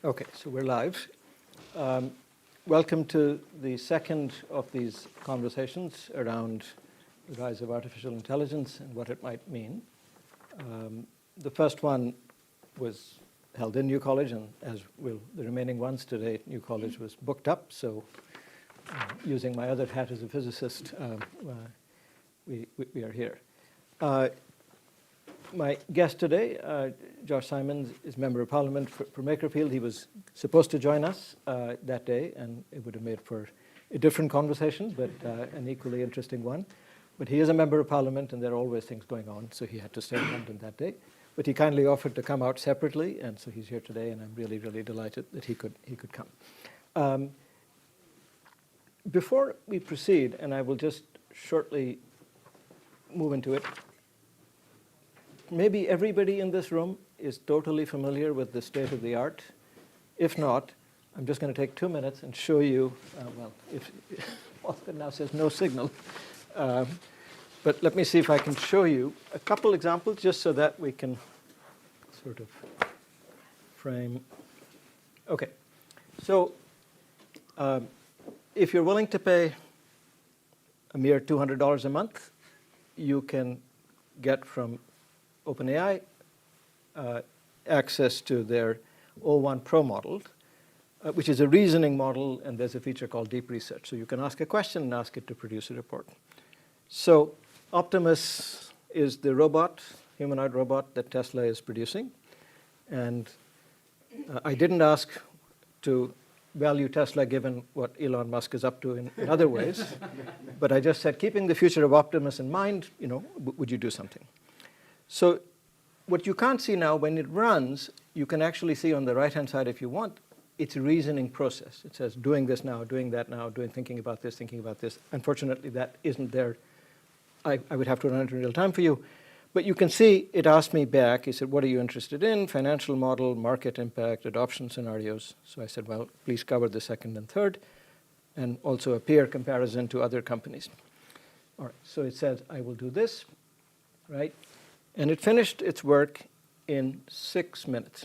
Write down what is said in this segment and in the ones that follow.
Okay, so we're live. Welcome to the second of these conversations around the rise of artificial intelligence and what it might mean. The first one was held in New College, and as will the remaining ones today, New College was booked up, so using my other hat as a physicist, we are here. My guest today, Josh Simons, is Member of Parliament for Makerfield. He was supposed to join us that day, and it would have made for a different conversation, but an equally interesting one. But he is a Member of Parliament, and there are always things going on, so he had to stay in London that day. But he kindly offered to come out separately, and so he's here today, and I'm really, really delighted that he could come. Before we proceed, and I will just shortly move into it, maybe everybody in this room is totally familiar with the state of the art. If not, I'm just going to take 2 minutes and show you, if Oscar now says no signal, but let me see if I can show you a couple examples just so that we can sort of frame. Okay, so if you're willing to pay a mere $200 a month, you can get from OpenAI access to their O1 Pro model, which is a reasoning model, and there's a feature called deep research. So you can ask a question and ask it to produce a report. So Optimus is the robot, humanoid robot that Tesla is producing. And I didn't ask to value Tesla given what Elon Musk is up to in other ways, but I just said, keeping the future of Optimus in mind, would you do something? So what you can't see now, when it runs, you can actually see on the right-hand side, if you want, its reasoning process. It says, doing this now, doing that now, thinking about this, thinking about this. Unfortunately, that isn't there. I would have to run it in real time for you. But you can see it asked me back. He said, what are you interested in? Financial model, market impact, adoption scenarios. So I said, well, please cover the second and third, and also a peer comparison to other companies. All right, so it says, I will do this, right? And it finished its work in 6 minutes,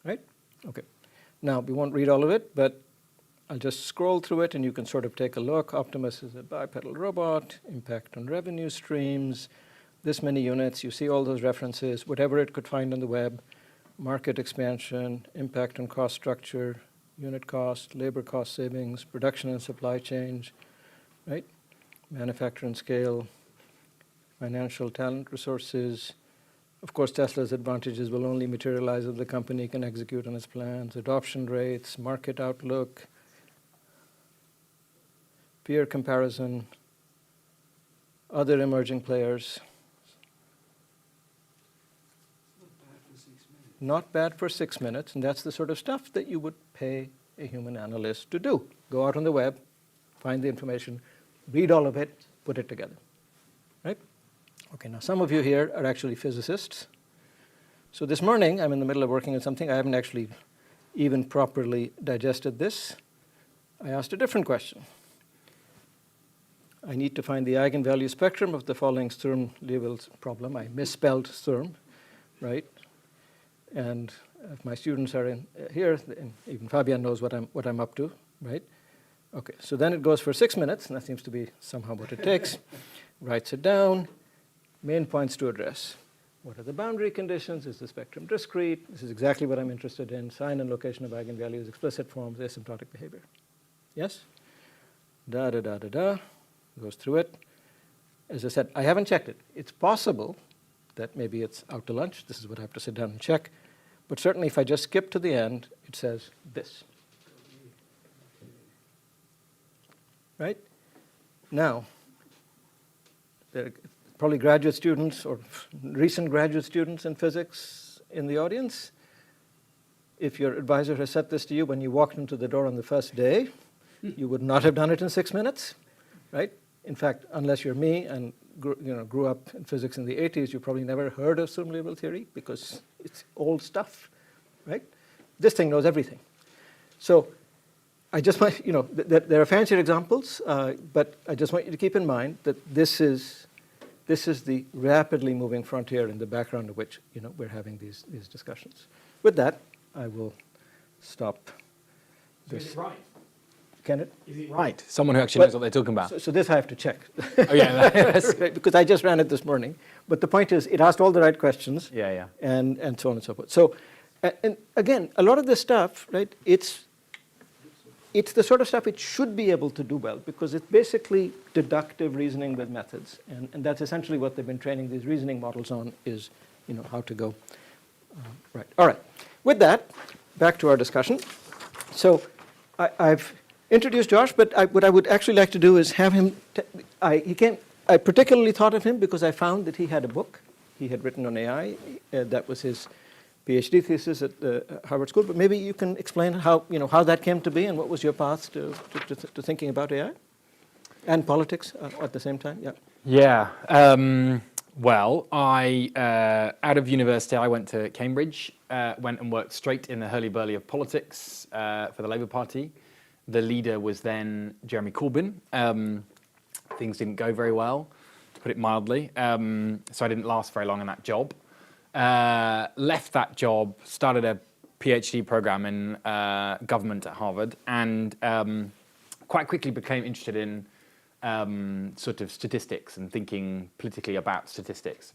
right? Okay. Now, we won't read all of it, but I'll just scroll through it, and you can sort of take a look. Optimus is a bipedal robot, impact on revenue streams, this many units. You see all those references, whatever it could find on the web, market expansion, impact on cost structure, unit cost, labor cost savings, production and supply chain, right? Manufacture and scale, financial talent resources. Of course, Tesla's advantages will only materialize if the company can execute on its plans. Adoption rates, market outlook, peer comparison, other emerging players. Not bad for 6 minutes, and that's the sort of stuff that you would pay a human analyst to do. Go out on the web, find the information, read all of it, put it together, right? Okay, now some of you here are actually physicists. So this morning, I'm in the middle of working on something. I haven't actually even properly digested this. I asked a different question. I need to find the eigenvalue spectrum of the following Sturm-Liouville problem. I misspelled Sturm, right? And if my students are in here, and even Fabian knows what I'm up to, right? Okay, so then it goes for 6 minutes, and that seems to be somehow what it takes. Writes it down. Main points to address. What are the boundary conditions? Is the spectrum discrete? This is exactly what I'm interested in. Sign and location of eigenvalues, explicit forms, asymptotic behavior. Yes? Goes through it. As I said, I haven't checked it. It's possible that maybe it's out to lunch. This is what I have to sit down and check. But certainly if I just skip to the end, it says this. Right? Now, there are probably graduate students or recent graduate students in physics in the audience. If your advisor has said this to you when you walked into the door on the first day, you would not have done it in 6 minutes, right? In fact, unless you're me and grew up in physics in the 80s, you probably never heard of Sturm-Liouville theory because it's old stuff, right? This thing knows everything. So I just want, there are fancier examples, but I just want you to keep in mind that this is the rapidly moving frontier in the background of which we're having these discussions. With that, I will stop this. Is it right? Can it? Is it right? Someone who actually knows what they're talking about. So this I have to check. Oh yeah, Right, because I just ran it this morning. But the point is, it asked all the right questions. yeah. And so on and so forth. So, and again, a lot of this stuff, right? It's the sort of stuff it should be able to do well, because it's basically deductive reasoning with methods, and that's essentially what they've been training these reasoning models on, is how to go. Right. All right. With that, back to our discussion. So I've introduced Josh, but what I would actually like to do is have him. I particularly thought of him because I found that he had a book he had written on AI. That was his PhD thesis at Harvard School. But maybe you can explain how that came to be and what was your path to thinking about AI and politics at the same time. Yeah. Yeah. Well, out of university, I went to Cambridge, went and worked straight in the hurly-burly of politics for the Labour Party. The leader was then Jeremy Corbyn. Things didn't go very well, to put it mildly. So I didn't last very long in that job. Left that job, started a PhD program in government at Harvard, and quite quickly became interested in sort of statistics and thinking politically about statistics,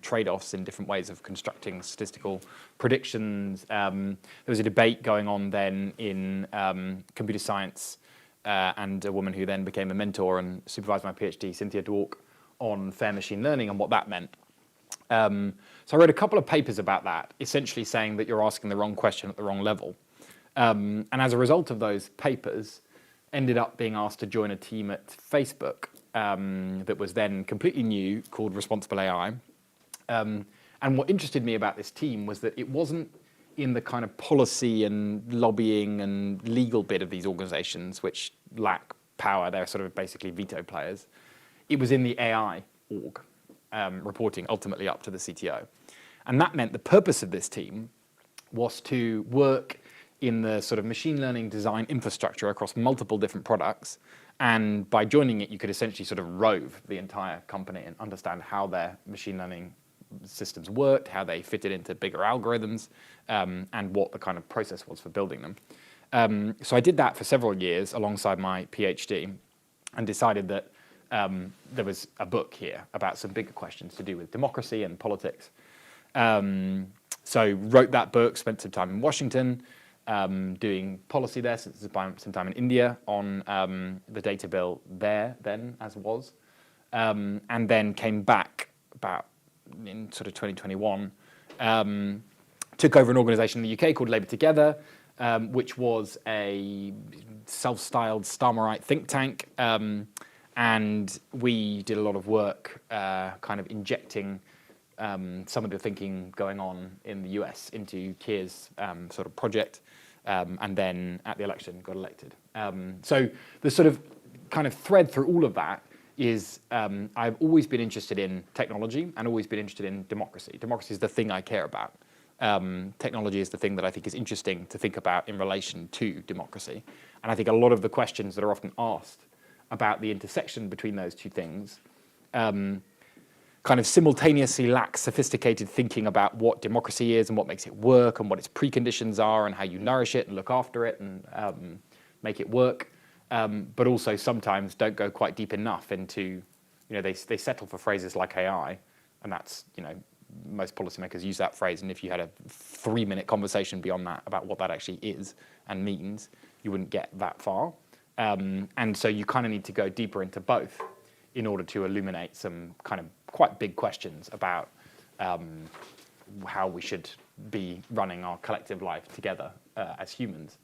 trade-offs in different ways of constructing statistical predictions. There was a debate going on then in computer science, and a woman who then became a mentor and supervised my PhD, Cynthia Dwork, on fair machine learning and what that meant. So I wrote a couple of papers about that, essentially saying that you're asking the wrong question at the wrong level. And as a result of those papers, ended up being asked to join a team at Facebook that was then completely new, called Responsible AI. And what interested me about this team was that it wasn't in the kind of policy and lobbying and legal bit of these organizations, which lack power. They're sort of basically veto players. It was in the AI org, reporting ultimately up to the CTO. And that meant the purpose of this team was to work in the sort of machine learning design infrastructure across multiple different products. And by joining it, you could essentially sort of rove the entire company and understand how their machine learning systems worked, how they fitted into bigger algorithms, and what the kind of process was for building them. So I did that for several years alongside my PhD, and decided that there was a book here about some bigger questions to do with democracy and politics. So wrote that book, spent some time in Washington, doing policy there, some time in India on the data bill there then, as was, and then came back about in sort of 2021, took over an organisation in the UK called Labour Together, which was a self-styled Starmerite think tank, and we did a lot of work kind of injecting some of the thinking going on in the US into Keir's sort of project, and then at the election got elected. So the sort of kind of thread through all of that is I've always been interested in technology and always been interested in democracy. Democracy is the thing I care about. Technology is the thing that I think is interesting to think about in relation to democracy. And I think a lot of the questions that are often asked about the intersection between those two things kind of simultaneously lack sophisticated thinking about what democracy is and what makes it work and what its preconditions are and how you nourish it and look after it and make it work. But also sometimes don't go quite deep enough into, they settle for phrases like AI, and that's, most policymakers use that phrase, and if you had a 3-minute conversation beyond that about what that actually is and means, you wouldn't get that far. And so you kind of need to go deeper into both in order to illuminate some kind of quite big questions about how we should be running our collective life together as humans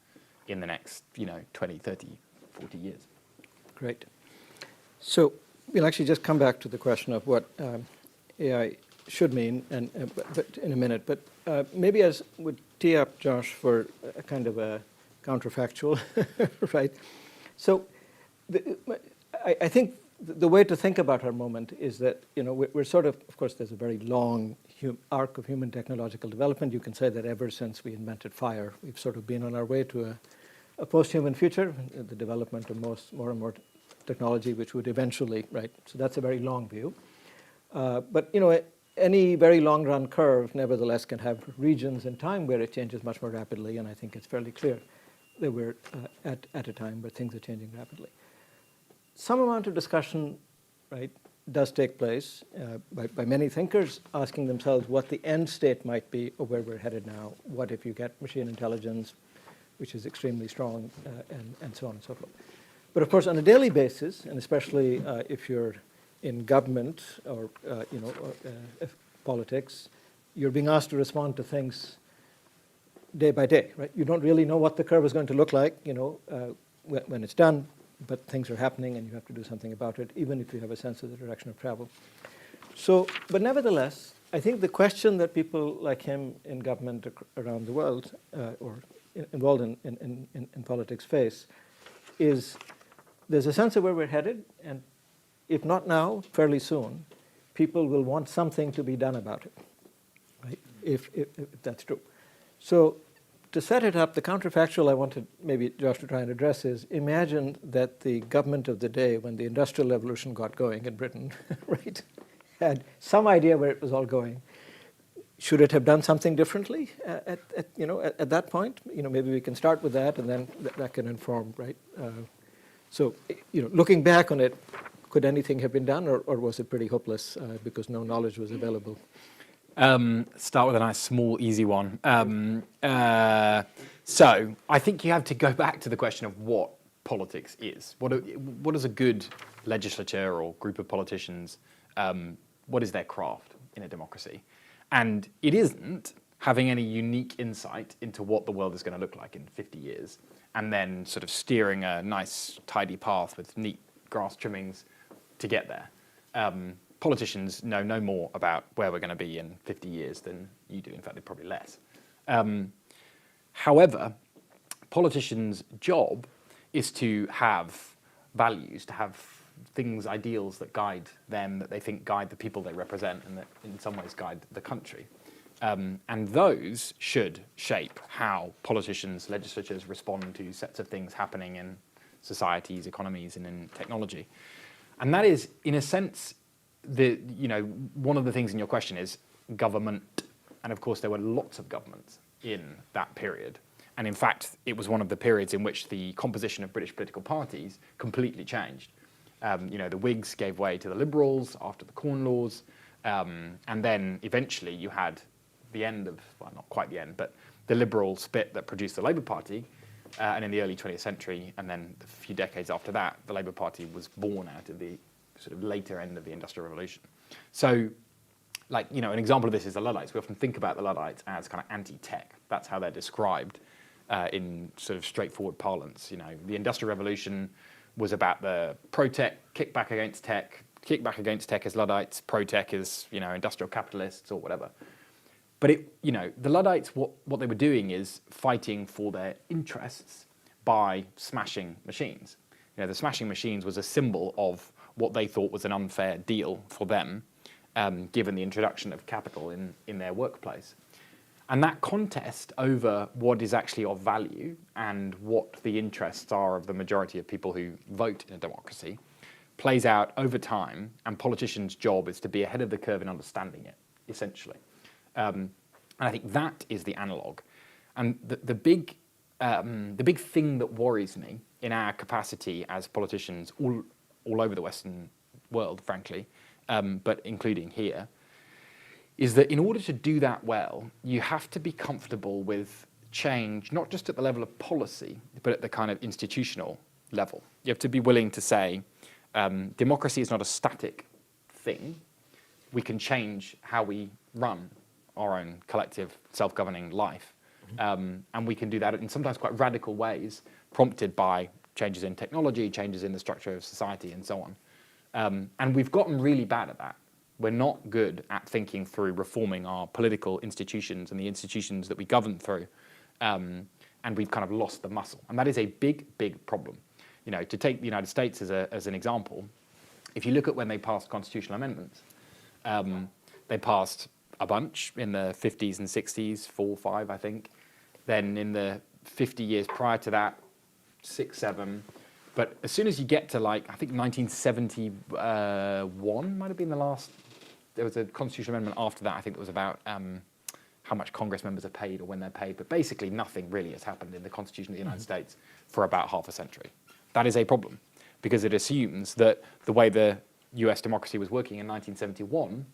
in the next, 20, 30, 40 years. Great. So we'll actually just come back to the question of what AI should mean, but in a minute. But maybe as would tee up Josh for a kind of a counterfactual, right? So I think the way to think about our moment is that we're sort of course, there's a very long arc of human technological development. You can say that ever since we invented fire, we've sort of been on our way to a post-human future, the development of more and more technology, which would eventually, right? So that's a very long view. But any very long-run curve, nevertheless, can have regions in time where it changes much more rapidly, and I think it's fairly clear that we're at a time where things are changing rapidly. Some amount of discussion, right, does take place by many thinkers asking themselves what the end state might be of where we're headed now. What if you get machine intelligence, which is extremely strong, and so on and so forth. But of course, on a daily basis, and especially if you're in government or politics, you're being asked to respond to things day by day, right? You don't really know what the curve is going to look like, when it's done, but things are happening and you have to do something about it, even if you have a sense of the direction of travel. So, but nevertheless, I think the question that people like him in government around the world or involved in politics face is there's a sense of where we're headed, and if not now, fairly soon, people will want something to be done about it, right? If that's true. So to set it up, the counterfactual I wanted maybe Josh to try and address is imagine that the government of the day when the Industrial Revolution got going in Britain, right, had some idea where it was all going. Should it have done something differently at that point? Maybe we can start with that, and then that can inform, right? So, looking back on it, could anything have been done, or was it pretty hopeless because no knowledge was available? Start with a nice, small, easy one. So I think you have to go back to the question of what politics is. What is a good legislature or group of politicians? What is their craft in a democracy? And it isn't having any unique insight into what the world is going to look like in 50 years, and then sort of steering a nice, tidy path with neat grass trimmings to get there. Politicians know no more about where we're going to be in 50 years than you do. In fact, they're probably less. However, politicians' job is to have values, to have things, ideals that guide them, that they think guide the people they represent, and that in some ways guide the country. And those should shape how politicians, legislatures respond to sets of things happening in societies, economies, and in technology. And that is, in a sense, one of the things in your question is government. And of course, there were lots of governments in that period. And in fact, it was one of the periods in which the composition of British political parties completely changed. The Whigs gave way to the Liberals after the Corn Laws. And then eventually you had the end of, well, not quite the end, but the Liberal split that produced the Labour Party. And in the early 20th century, and then a few decades after that, the Labour Party was born out of the sort of later end of the Industrial Revolution. So, an example of this is the Luddites. We often think about the Luddites as kind of anti-tech. That's how they're described in sort of straightforward parlance. The Industrial Revolution was about the pro-tech, kickback against tech as Luddites, pro-tech as, industrial capitalists or whatever. But the Luddites, what they were doing is fighting for their interests by smashing machines. The smashing machines was a symbol of what they thought was an unfair deal for them, given the introduction of capital in their workplace. And that contest over what is actually of value and what the interests are of the majority of people who vote in a democracy plays out over time, and politicians' job is to be ahead of the curve in understanding it, essentially. And I think that is the analog. And the big thing that worries me in our capacity as politicians all over the Western world, frankly, but including here, is that in order to do that well, you have to be comfortable with change, not just at the level of policy, but at the kind of institutional level. You have to be willing to say, democracy is not a static thing. We can change how we run our own collective self-governing life. And we can do that in sometimes quite radical ways, prompted by changes in technology, changes in the structure of society, and so on. And we've gotten really bad at that. We're not good at thinking through reforming our political institutions and the institutions that we govern through. And we've kind of lost the muscle. And that is a big, big problem. To take the United States as an example, if you look at when they passed constitutional amendments, they passed a bunch in the 50s and 60s, 4 or 5, I think. Then in the 50 years prior to that, 6, 7. But as soon as you get to I think 1971 might have been the last there was a constitutional amendment after that, I think it was about how much Congress members are paid or when they're paid, but basically nothing really has happened in the Constitution of the United States for about half a century. That is a problem, because it assumes that the way the US democracy was working in 1971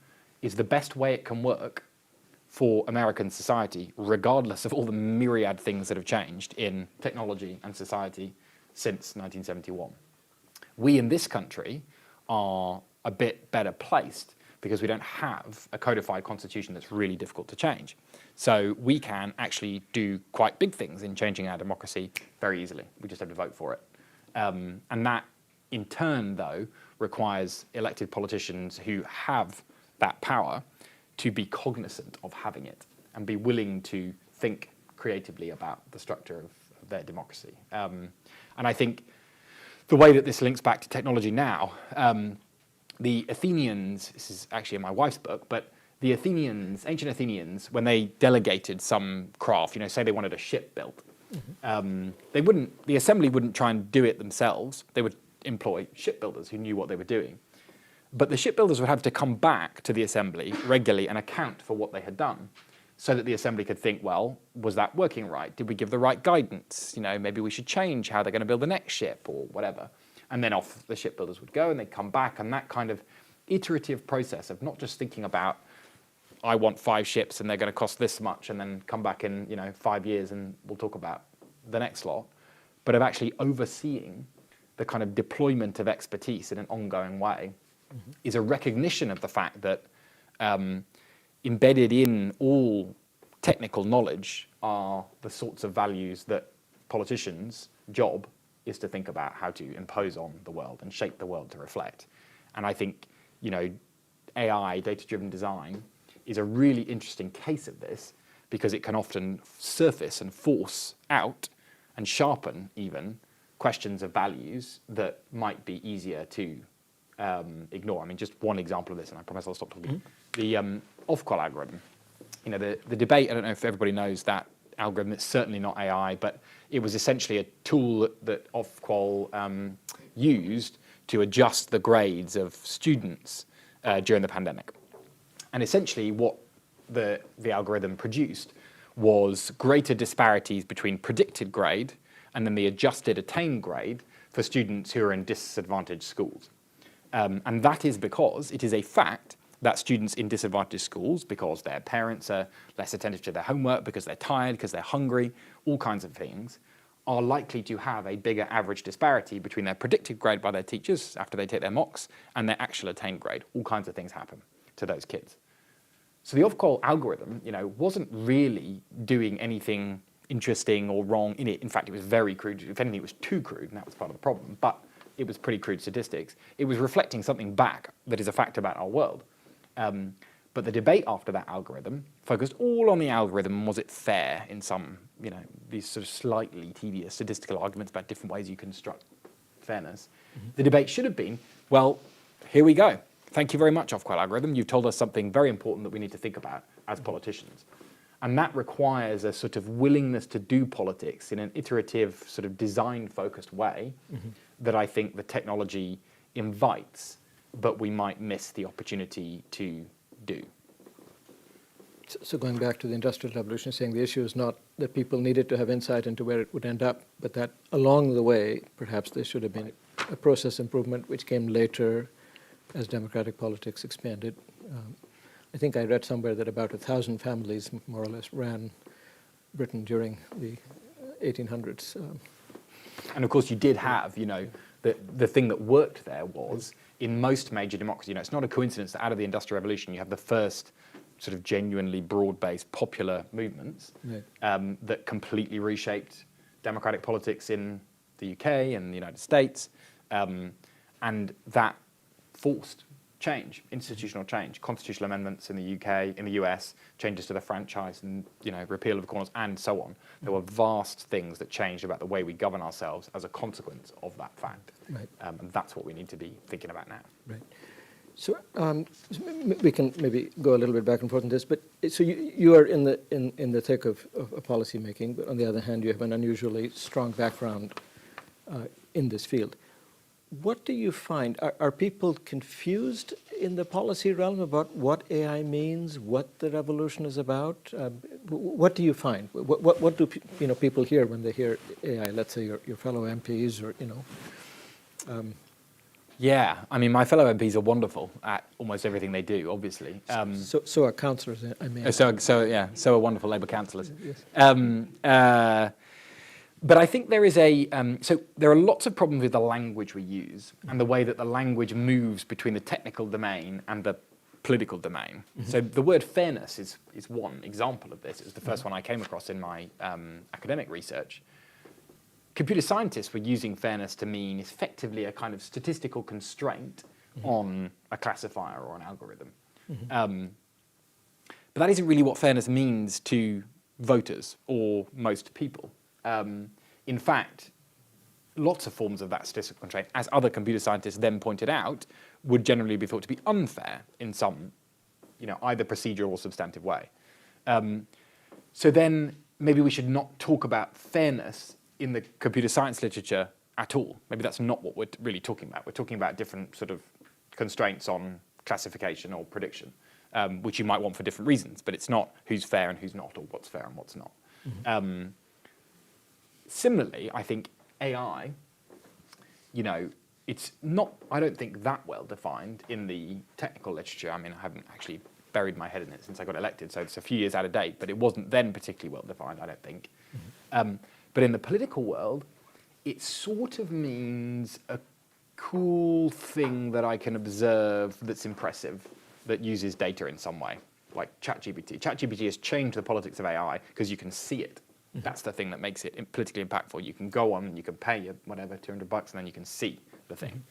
is the best way it can work for American society, regardless of all the myriad things that have changed in technology and society since 1971. We in this country are a bit better placed because we don't have a codified constitution that's really difficult to change. So we can actually do quite big things in changing our democracy very easily. We just have to vote for it. And that, in turn, though, requires elected politicians who have that power to be cognizant of having it and be willing to think creatively about the structure of their democracy. And I think the way that this links back to technology now, the Athenians, this is actually in my wife's book, but the Athenians, ancient Athenians, when they delegated some craft, you know, say they wanted a ship built, the assembly wouldn't try and do it themselves. They would employ shipbuilders who knew what they were doing. But the shipbuilders would have to come back to the assembly regularly and account for what they had done, so that the assembly could think, well, was that working right? Did we give the right guidance? You know, maybe we should change how they're going to build the next ship or whatever. And then off the shipbuilders would go and they'd come back, and that kind of iterative process of not just thinking about, I want 5 ships and they're going to cost this much, and then come back in 5 years and we'll talk about the next lot, but of actually overseeing the kind of deployment of expertise in an ongoing way is a recognition of the fact that embedded in all technical knowledge are the sorts of values that politicians' job is to think about how to impose on the world and shape the world to reflect. And I think, AI, data-driven design, is a really interesting case of this, because it can often surface and force out and sharpen even questions of values that might be easier to ignore. I mean, just one example of this, and I promise I'll stop talking. The Ofqual algorithm. The debate, I don't know if everybody knows that algorithm, it's certainly not AI, but it was essentially a tool that Ofqual used to adjust the grades of students during the pandemic. And essentially what the algorithm produced was greater disparities between predicted grade and then the adjusted attained grade for students who are in disadvantaged schools. And that is because it is a fact that students in disadvantaged schools, because their parents are less attentive to their homework, because they're tired, because they're hungry, all kinds of things, are likely to have a bigger average disparity between their predicted grade by their teachers after they take their mocks and their actual attained grade. All kinds of things happen to those kids. So the Ofqual algorithm, wasn't really doing anything interesting or wrong in it. In fact, it was very crude. If anything, it was too crude, and that was part of the problem. But it was pretty crude statistics. It was reflecting something back that is a fact about our world. But the debate after that algorithm focused all on the algorithm, and was it fair in some, these sort of slightly tedious statistical arguments about different ways you construct fairness. The debate should have been, well, here we go. Thank you very much, Ofqual algorithm. You've told us something very important that we need to think about as politicians. And that requires a sort of willingness to do politics in an iterative, sort of design-focused way that I think the technology invites, but we might miss the opportunity to do. So going back to the Industrial Revolution, saying the issue is not that people needed to have insight into where it would end up, but that along the way, perhaps there should have been a process improvement which came later as democratic politics expanded. I think I read somewhere that about 1,000 families, more or less, ran Britain during the 1800s. And of course, you did have, the thing that worked there was, in most major democracies, it's not a coincidence that out of the Industrial Revolution, you have the first sort of genuinely broad-based popular movements that completely reshaped democratic politics in the UK and the United States, and that forced change, institutional change, constitutional amendments in the UK, in the US, changes to the franchise and repeal of the corners, and so on. There were vast things that changed about the way we govern ourselves as a consequence of that fact. Right. And that's what we need to be thinking about now. Right. So we can maybe go a little bit back and forth on this, but so you are in the thick of policy making, but on the other hand, you have an unusually strong background in this field. what do you find? Are people confused in the policy realm about what AI means, what the revolution is about? What do you find? What do people hear when they hear AI? Let's say your fellow MPs, or Yeah, I mean, my fellow MPs are wonderful at almost everything they do, obviously. So are councillors, I mean. So are wonderful Labour councillors. Yes. But I think there is so there are lots of problems with the language we use and the way that the language moves between the technical domain and the political domain. So the word fairness is one example of this. It was the first one I came across in my academic research. Computer scientists were using fairness to mean effectively a kind of statistical constraint on a classifier or an algorithm. But that isn't really what fairness means to voters or most people. In fact, lots of forms of that statistical constraint, as other computer scientists then pointed out, would generally be thought to be unfair in some, either procedural or substantive way. So then maybe we should not talk about fairness in the computer science literature at all. Maybe that's not what we're really talking about. We're talking about different sort of constraints on classification or prediction, which you might want for different reasons, but it's not who's fair and who's not, or what's fair and what's not. Similarly, I think AI, it's not, I don't think, that well defined in the technical literature. I mean, I haven't actually buried my head in it since I got elected, so it's a few years out of date, but it wasn't then particularly well defined, I don't think. But in the political world, it sort of means a cool thing that I can observe that's impressive, that uses data in some way, like ChatGPT. ChatGPT has changed the politics of AI because you can see it. That's the thing that makes it politically impactful. You can go on and you can pay your whatever, $200, and then you can see the thing.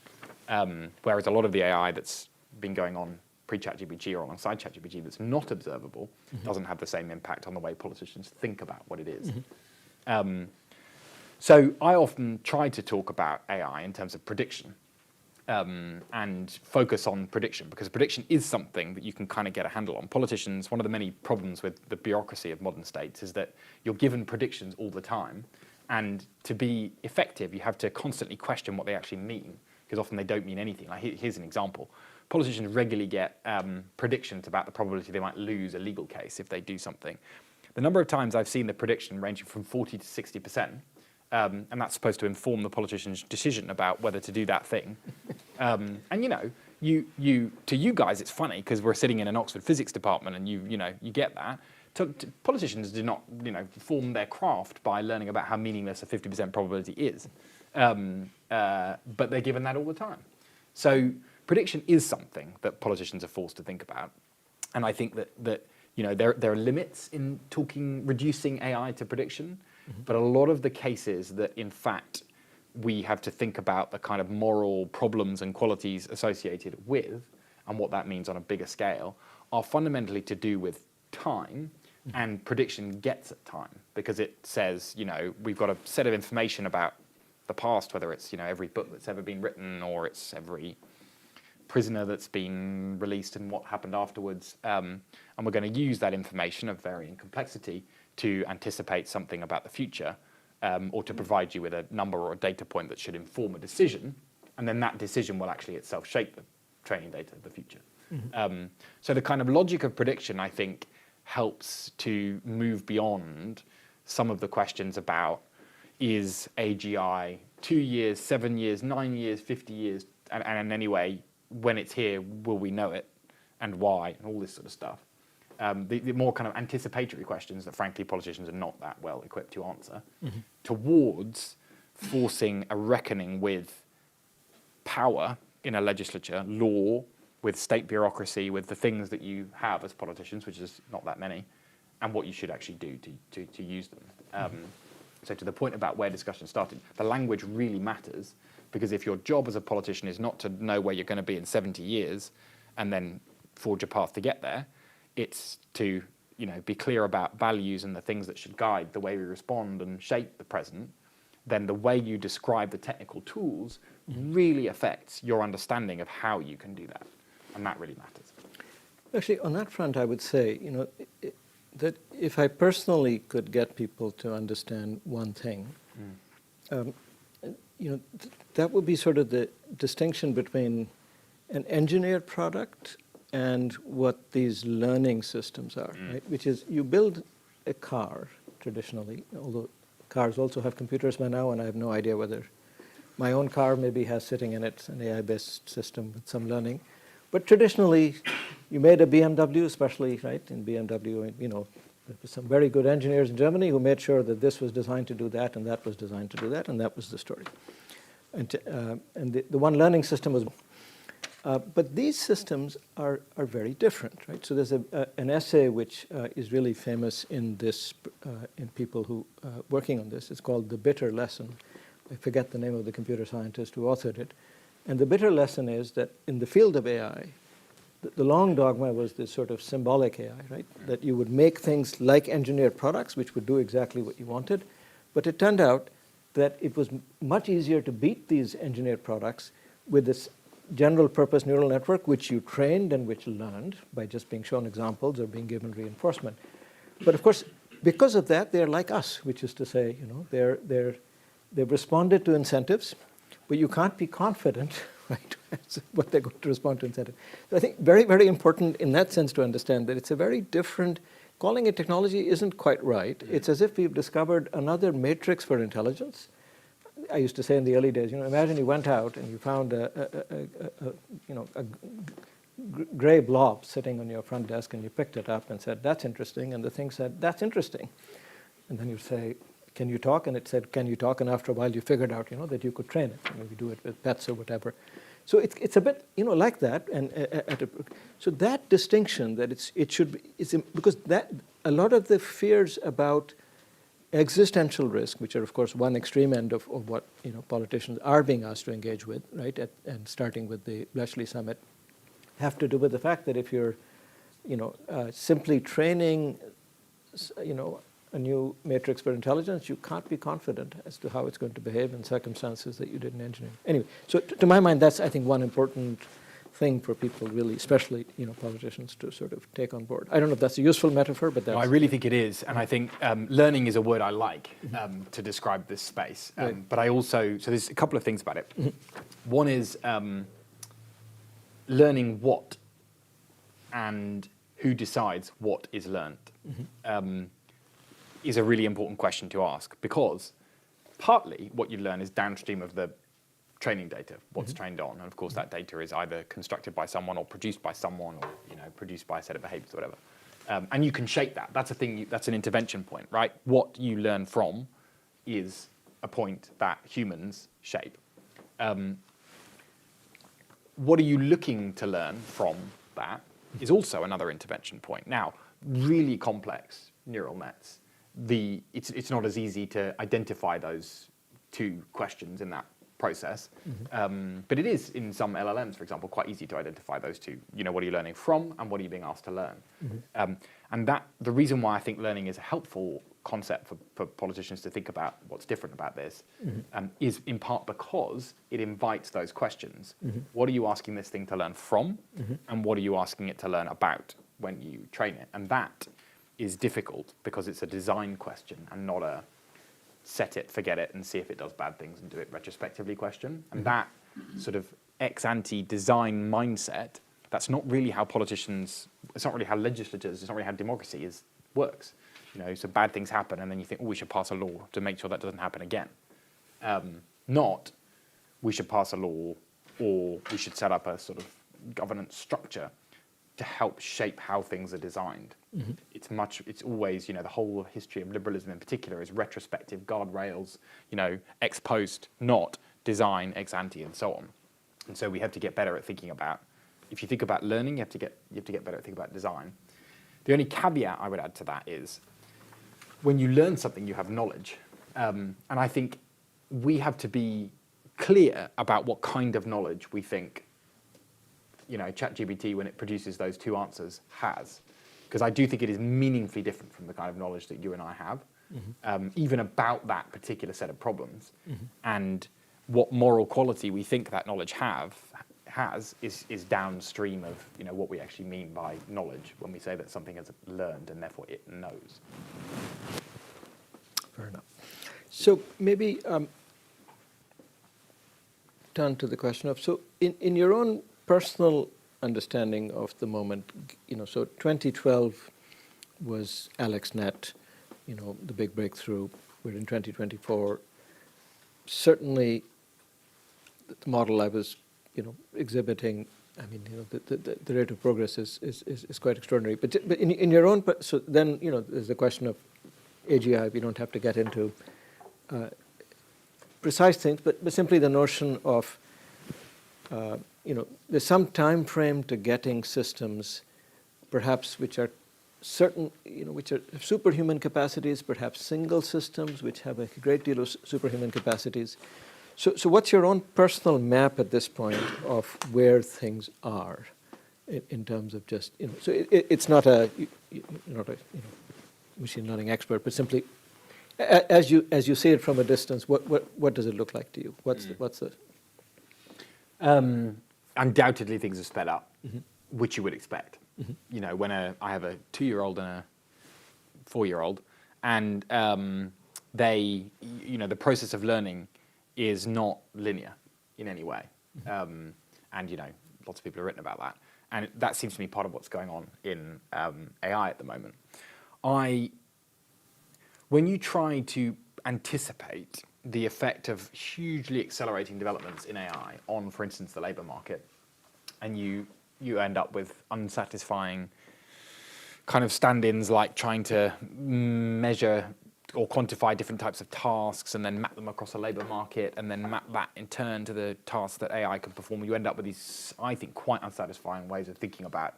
Whereas a lot of the AI that's been going on pre-ChatGPT or alongside ChatGPT that's not observable doesn't have the same impact on the way politicians think about what it is. So I often try to talk about AI in terms of prediction and focus on prediction, because prediction is something that you can kind of get a handle on. Politicians, one of the many problems with the bureaucracy of modern states is that you're given predictions all the time, and to be effective, you have to constantly question what they actually mean, because often they don't mean anything. Like, here's an example. Politicians regularly get predictions about the probability they might lose a legal case if they do something. The number of times I've seen the prediction ranging from 40 to 60%, and that's supposed to inform the politician's decision about whether to do that thing. And to you guys, it's funny because we're sitting in an Oxford physics department, and you get that. Politicians do not, form their craft by learning about how meaningless a 50% probability is, but they're given that all the time. So prediction is something that politicians are forced to think about, and I think that there are limits in reducing AI to prediction. But a lot of the cases that, in fact, we have to think about the kind of moral problems and qualities associated with, and what that means on a bigger scale, are fundamentally to do with time, and prediction gets at time, because it says, we've got a set of information about the past, whether it's, every book that's ever been written, or it's every prisoner that's been released and what happened afterwards, and we're going to use that information of varying complexity to anticipate something about the future, or to provide you with a number or a data point that should inform a decision, and then that decision will actually itself shape the training data of the future. So the kind of logic of prediction, I think, helps to move beyond some of the questions about, is AGI 2 years, 7 years, 9 years, 50 years, and anyway, when it's here, will we know it, and why, and all this sort of stuff. The more kind of anticipatory questions that, frankly, politicians are not that well equipped to answer, towards forcing a reckoning with power in a legislature, law, with state bureaucracy, with the things that you have as politicians, which is not that many, and what you should actually do to use them. So to the point about where discussion started, the language really matters, because if your job as a politician is not to know where you're going to be in 70 years and then forge a path to get there, it's to be clear about values and the things that should guide the way we respond and shape the present, then the way you describe the technical tools really affects your understanding of how you can do that. And that really matters. Actually, on that front, I would say, that if I personally could get people to understand one thing, that would be sort of the distinction between an engineered product and what these learning systems are, right? Which is, you build a car traditionally, although cars also have computers by now, and I have no idea whether my own car maybe has sitting in it an AI-based system with some learning. But traditionally, you made a BMW, especially, right, in BMW, you know, there were some very good engineers in Germany who made sure that this was designed to do that, and that was designed to do that, and that was the story. And the one learning system was... but these systems are very different, right? So there's an essay which is really famous in this, in people who working on this. It's called The Bitter Lesson. I forget the name of the computer scientist who authored it. And the bitter lesson is that in the field of AI, the long dogma was this sort of symbolic AI, right? That you would make things like engineered products, which would do exactly what you wanted. But it turned out that it was much easier to beat these engineered products with this general purpose neural network, which you trained and which learned by just being shown examples or being given reinforcement. But of course, because of that, they're like us, which is to say, you know, they've responded to incentives, but you can't be confident, right, what they're going to respond to incentive. So I think very, very important in that sense to understand that it's a very different, calling it technology isn't quite right. It's as if we've discovered another matrix for intelligence. I used to say in the early days, you know, imagine you went out and you found a gray blob sitting on your front desk, and you picked it up and said, that's interesting, and the thing said, that's interesting. And then you say, can you talk? And it said, can you talk? And after a while you figured out, you know, that you could train it. Maybe do it with pets or whatever. So it's a bit, you know, like that. And so that distinction that because that a lot of the fears about existential risk, which are of course one extreme end of what, you know, politicians are being asked to engage with, right? And starting with the Bletchley Summit, have to do with the fact that if you're, you know, simply training, you know, a new matrix for intelligence, you can't be confident as to how it's going to behave in circumstances that you did in engineering. Anyway, so to my mind, that's, I think, one important thing for people really, especially, you know, politicians, to sort of take on board. I don't know if that's a useful metaphor, but that's... No, I really think it is. And I think learning is a word I like to describe this space. Right. But I also, so there's a couple of things about it. One is learning what and who decides what is learned. Is a really important question to ask, because partly what you learn is downstream of the training data, what's trained on, and of course that data is either constructed by someone or produced by someone, or, you know, produced by a set of behaviors or whatever. And you can shape that. That's a thing. That's an intervention point, right? What you learn from is a point that humans shape. What are you looking to learn from that is also another intervention point. Now, really complex neural nets. It's not as easy to identify those two questions in that process, but it is in some LLMs, for example, quite easy to identify those two. You know, what are you learning from, and what are you being asked to learn? And that the reason why I think learning is a helpful concept for politicians to think about what's different about this is in part because it invites those questions. What are you asking this thing to learn from, and what are you asking it to learn about when you train it? And that is difficult because it's a design question and not a set it, forget it, and see if it does bad things and do it retrospectively question. And that sort of ex-ante design mindset, that's not really how politicians, it's not really how legislators, it's not really how democracy works. You know, so bad things happen and then you think, oh, we should pass a law to make sure that doesn't happen again. Not, we should pass a law, or we should set up a sort of governance structure to help shape how things are designed. It's always, you know, the whole history of liberalism in particular is retrospective guardrails, you know, ex post, not design ex ante, and so on. And so we have to get better at thinking about, if you think about learning, you have to get better at thinking about design. The only caveat I would add to that is, when you learn something, you have knowledge. And I think we have to be clear about what kind of knowledge we think, you know, ChatGPT, when it produces those two answers, has. Because I do think it is meaningfully different from the kind of knowledge that you and I have, even about that particular set of problems. And what moral quality we think that knowledge has is downstream of, you know, what we actually mean by knowledge when we say that something has learned and therefore it knows. Fair enough. So maybe turn to the question of, so in your own personal understanding of the moment, so 2012 was AlexNet, the big breakthrough. We're in 2024. Certainly, the model I was, exhibiting, I mean, the rate of progress is quite extraordinary. But in your own, so then, there's the question of AGI. We don't have to get into precise things, but simply the notion of, there's some time frame to getting systems, perhaps which are certain, which have superhuman capacities, perhaps single systems which have a great deal of superhuman capacities. So what's your own personal map at this point of where things are in terms of just, so it's not you're not a machine learning expert, but simply as you see it from a distance, what does it look like to you? What's the Undoubtedly, things have sped up, mm-hmm. which you would expect. Mm-hmm. When I have a 2-year-old and a 4-year-old, and they, the process of learning is not linear in any way. Mm-hmm. And, lots of people have written about that. And that seems to me part of what's going on in AI at the moment. When you try to anticipate the effect of hugely accelerating developments in AI on, for instance, the labor market, and you end up with unsatisfying kind of stand-ins like trying to measure or quantify different types of tasks and then map them across a labor market and then map that in turn to the tasks that AI can perform. You end up with these, I think, quite unsatisfying ways of thinking about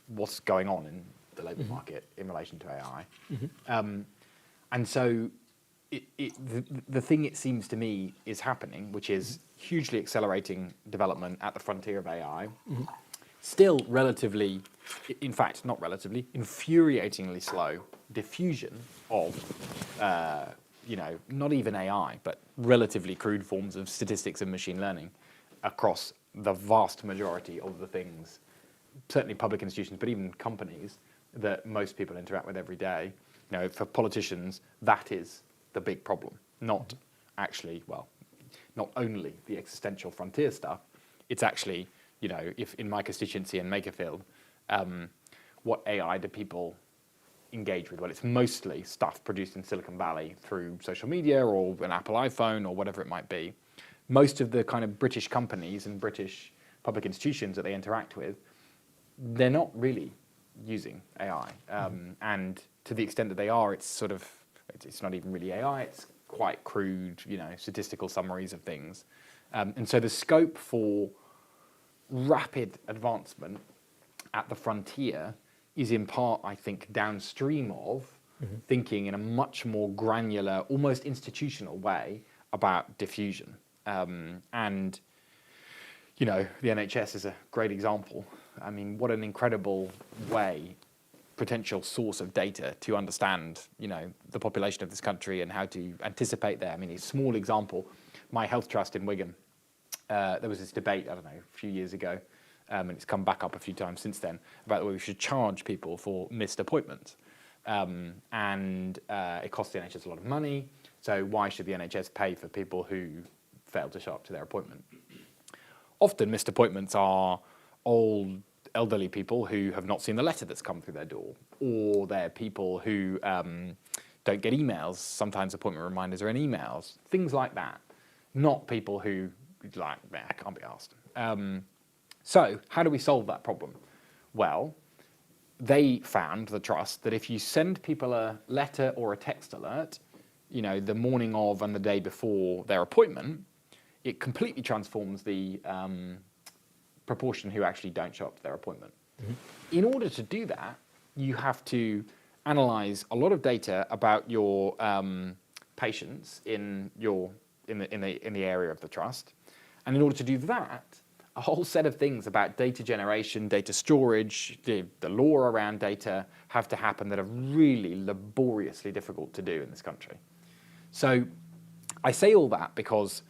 what's going on in the labor mm-hmm. market in relation to AI. Mm-hmm. And so the thing it seems to me is happening, which is hugely accelerating development at the frontier of AI, mm-hmm. still relatively, in fact, not relatively, infuriatingly slow diffusion of, not even AI, but relatively crude forms of statistics and machine learning across the vast majority of the things, certainly public institutions, but even companies that most people interact with every day. For politicians, that is the big problem, not actually, not only the existential frontier stuff, it's actually, if in my constituency in Makerfield, what AI do people engage with? Well, it's mostly stuff produced in Silicon Valley through social media or an Apple iPhone or whatever it might be. Most of the kind of British companies and British public institutions that they interact with, they're not really using AI. And to the extent that they are, it's not even really AI, it's quite crude, statistical summaries of things. And so the scope for rapid advancement at the frontier is in part, I think, downstream of mm-hmm. thinking in a much more granular, almost institutional way about diffusion. And, the NHS is a great example. I mean, what an incredible potential source of data to understand, the population of this country and how to anticipate there. I mean, a small example, my health trust in Wigan, there was this debate, a few years ago, and it's come back up a few times since then, about whether we should charge people for missed appointments. And it costs the NHS a lot of money, so why should the NHS pay for people who fail to show up to their appointment? Often missed appointments are old, elderly people who have not seen the letter that's come through their door, or they're people who don't get emails. Sometimes appointment reminders are in emails, things like that. Not people who I can't be asked. So how do we solve that problem? Well, they found, the trust, that if you send people a letter or a text alert, the morning of and the day before their appointment, it completely transforms the proportion who actually don't show up to their appointment. Mm-hmm. In order to do that, you have to analyze a lot of data about your patients in the area of the trust, and in order to do that, a whole set of things about data generation, data storage, the law around data have to happen that are really laboriously difficult to do in this country. So I say all that because,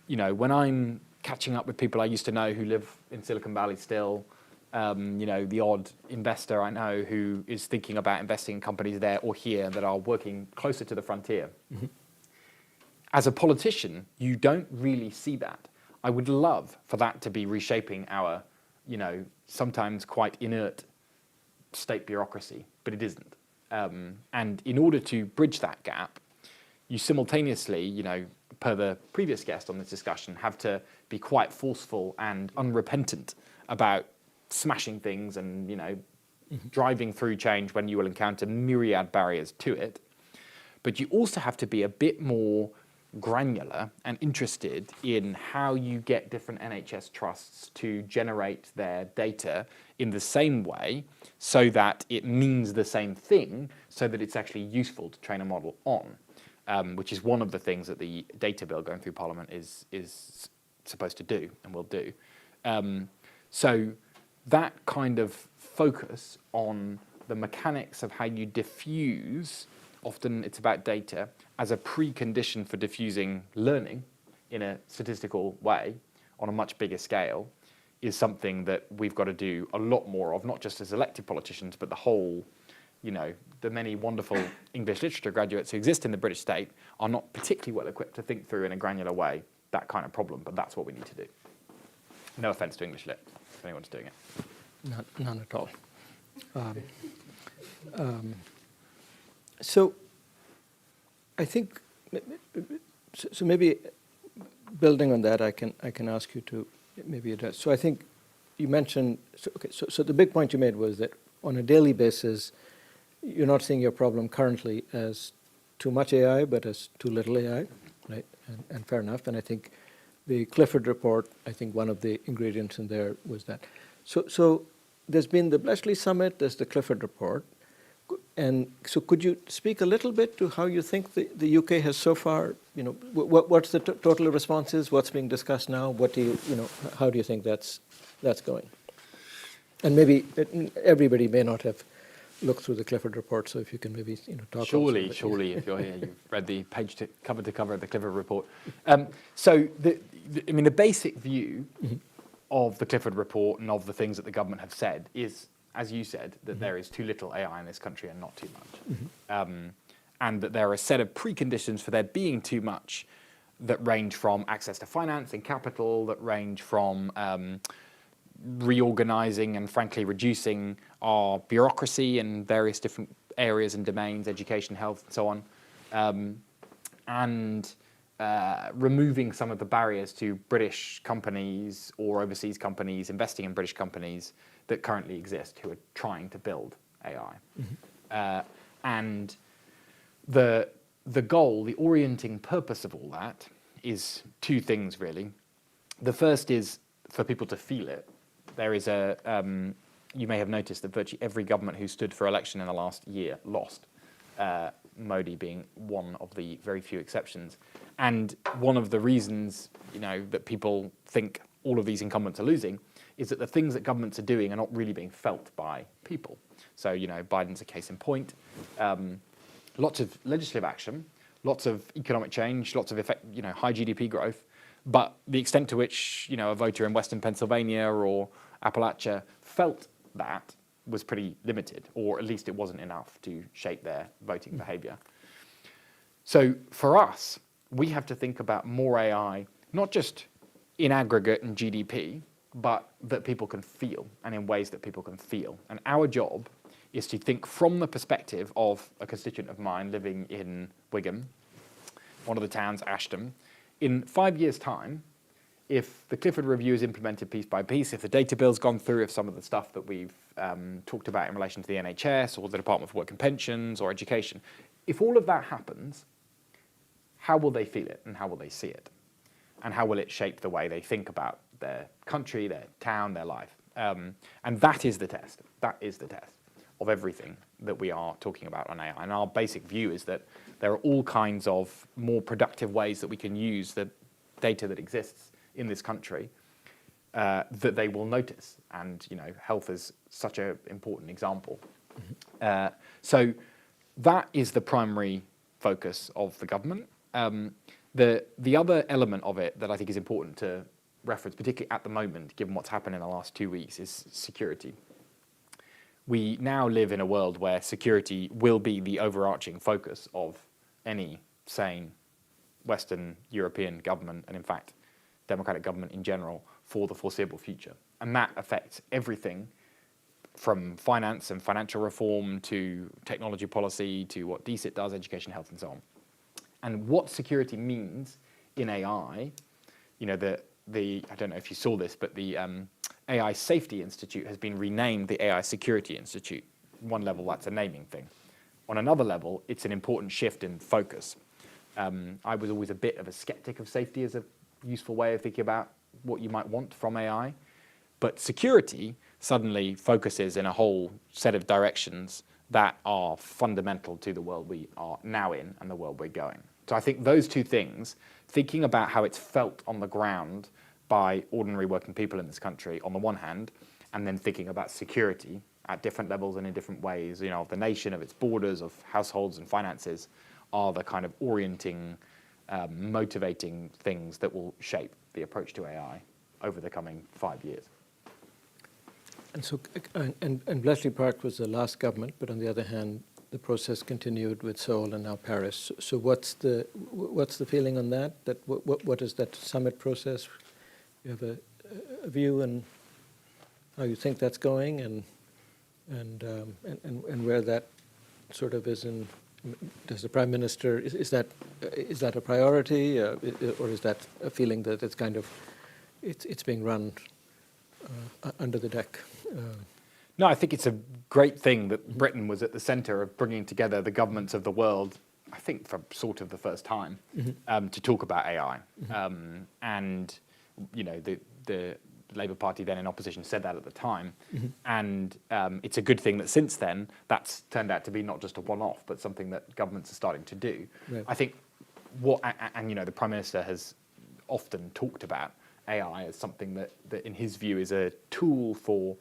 when I'm catching up with people I used to know who live in Silicon Valley still, the odd investor I know who is thinking about investing in companies there or here that are working closer to the frontier. Mm-hmm. As a politician, you don't really see that. I would love for that to be reshaping our, sometimes quite inert state bureaucracy, but it isn't. And in order to bridge that gap, you simultaneously, per the previous guest on this discussion, have to be quite forceful and unrepentant about smashing things and, driving through change when you will encounter myriad barriers to it. But you also have to be a bit more granular and interested in how you get different NHS trusts to generate their data in the same way so that it means the same thing, so that it's actually useful to train a model on, which is one of the things that the data bill going through Parliament is supposed to do and will do. So that kind of focus on the mechanics of how you diffuse, often it's about data, as a precondition for diffusing learning in a statistical way on a much bigger scale, is something that we've got to do a lot more of, not just as elected politicians, but the whole, the many wonderful English literature graduates who exist in the British state are not particularly well equipped to think through in a granular way that kind of problem, but that's what we need to do. No offense to English lit, if anyone's doing it. None at all. So I think, so maybe building on that, I can ask you to maybe address. So I think you mentioned, so the big point you made was that on a daily basis, you're not seeing your problem currently as too much AI, but as too little AI, right? And fair enough. And I think the Clifford report, I think one of the ingredients in there was that. So there's been the Bletchley Summit, there's the Clifford report. And so could you speak a little bit to how you think the UK has so far, what's the total responses, what's being discussed now, what do you, how do you think that's going? And maybe everybody may not have looked through the Clifford report, so if you can maybe talk. Surely, if you're here, you've read the cover to cover of the Clifford report. So the basic view of the Clifford report and of the things that the government have said is, as you said, that there is too little AI in this country and not too much. And that there are a set of preconditions for there being too much that range from access to finance and capital, that range from reorganizing and frankly reducing our bureaucracy in various different areas and domains, education, health, and so on, and removing some of the barriers to British companies or overseas companies investing in British companies that currently exist who are trying to build AI. And the goal, the orienting purpose of all that is two things really. The first is for people to feel it. There is you may have noticed that virtually every government who stood for election in the last year lost, Modi being one of the very few exceptions. And one of the reasons, that people think all of these incumbents are losing is that the things that governments are doing are not really being felt by people. So, Biden's a case in point. Lots of legislative action, lots of economic change, lots of effect, high GDP growth, but the extent to which, a voter in Western Pennsylvania or Appalachia felt that was pretty limited, or at least it wasn't enough to shape their voting behavior. So for us, we have to think about more AI, not just in aggregate and GDP, but that people can feel and in ways that people can feel. And our job is to think from the perspective of a constituent of mine living in Wigan, one of the towns, Ashton. In 5 years' time, if the Clifford Review is implemented piece by piece, if the data bill's gone through, if some of the stuff that we've talked about in relation to the NHS or the Department for Work and Pensions or education, if all of that happens, how will they feel it and how will they see it? And how will it shape the way they think about their country, their town, their life? And that is the test. That is the test of everything that we are talking about on AI. And our basic view is that there are all kinds of more productive ways that we can use the data that exists in this country that they will notice. And health is such an important example. So that is the primary focus of the government. The other element of it that I think is important to reference, particularly at the moment, given what's happened in the last 2 weeks, is security. We now live in a world where security will be the overarching focus of any sane Western European government, and in fact, democratic government in general for the foreseeable future. And that affects everything from finance and financial reform to technology policy to what DCIT does, education, health, and so on. And what security means in AI, you know, I don't know if you saw this, but the AI Safety Institute has been renamed the AI Security Institute. One level, that's a naming thing. On another level, it's an important shift in focus. I was always a bit of a skeptic of safety as a useful way of thinking about what you might want from AI. But security suddenly focuses in a whole set of directions that are fundamental to the world we are now in and the world we're going. So I think those two things, thinking about how it's felt on the ground by ordinary working people in this country on the one hand, and then thinking about security at different levels and in different ways, you know, of the nation, of its borders, of households and finances, are the kind of orienting, motivating things that will shape the approach to AI over the coming 5 years. And so, and Bletchley Park was the last government, but on the other hand, the process continued with Seoul and now Paris. So what's the feeling on that? What is that summit process? You have a view on how you think that's going, and where that sort of is in. Does the Prime Minister is that a priority, or is that a feeling that it's kind of it's being run under the deck? No, I think it's a great thing that Britain was at the centre of bringing together the governments of the world, I think for sort of the first time, to talk about AI. And, you know, the Labour Party then in opposition said that at the time. And it's a good thing that since then, that's turned out to be not just a one-off, but something that governments are starting to do. Right. I think and you know, the Prime Minister has often talked about AI as something that in his view is a tool for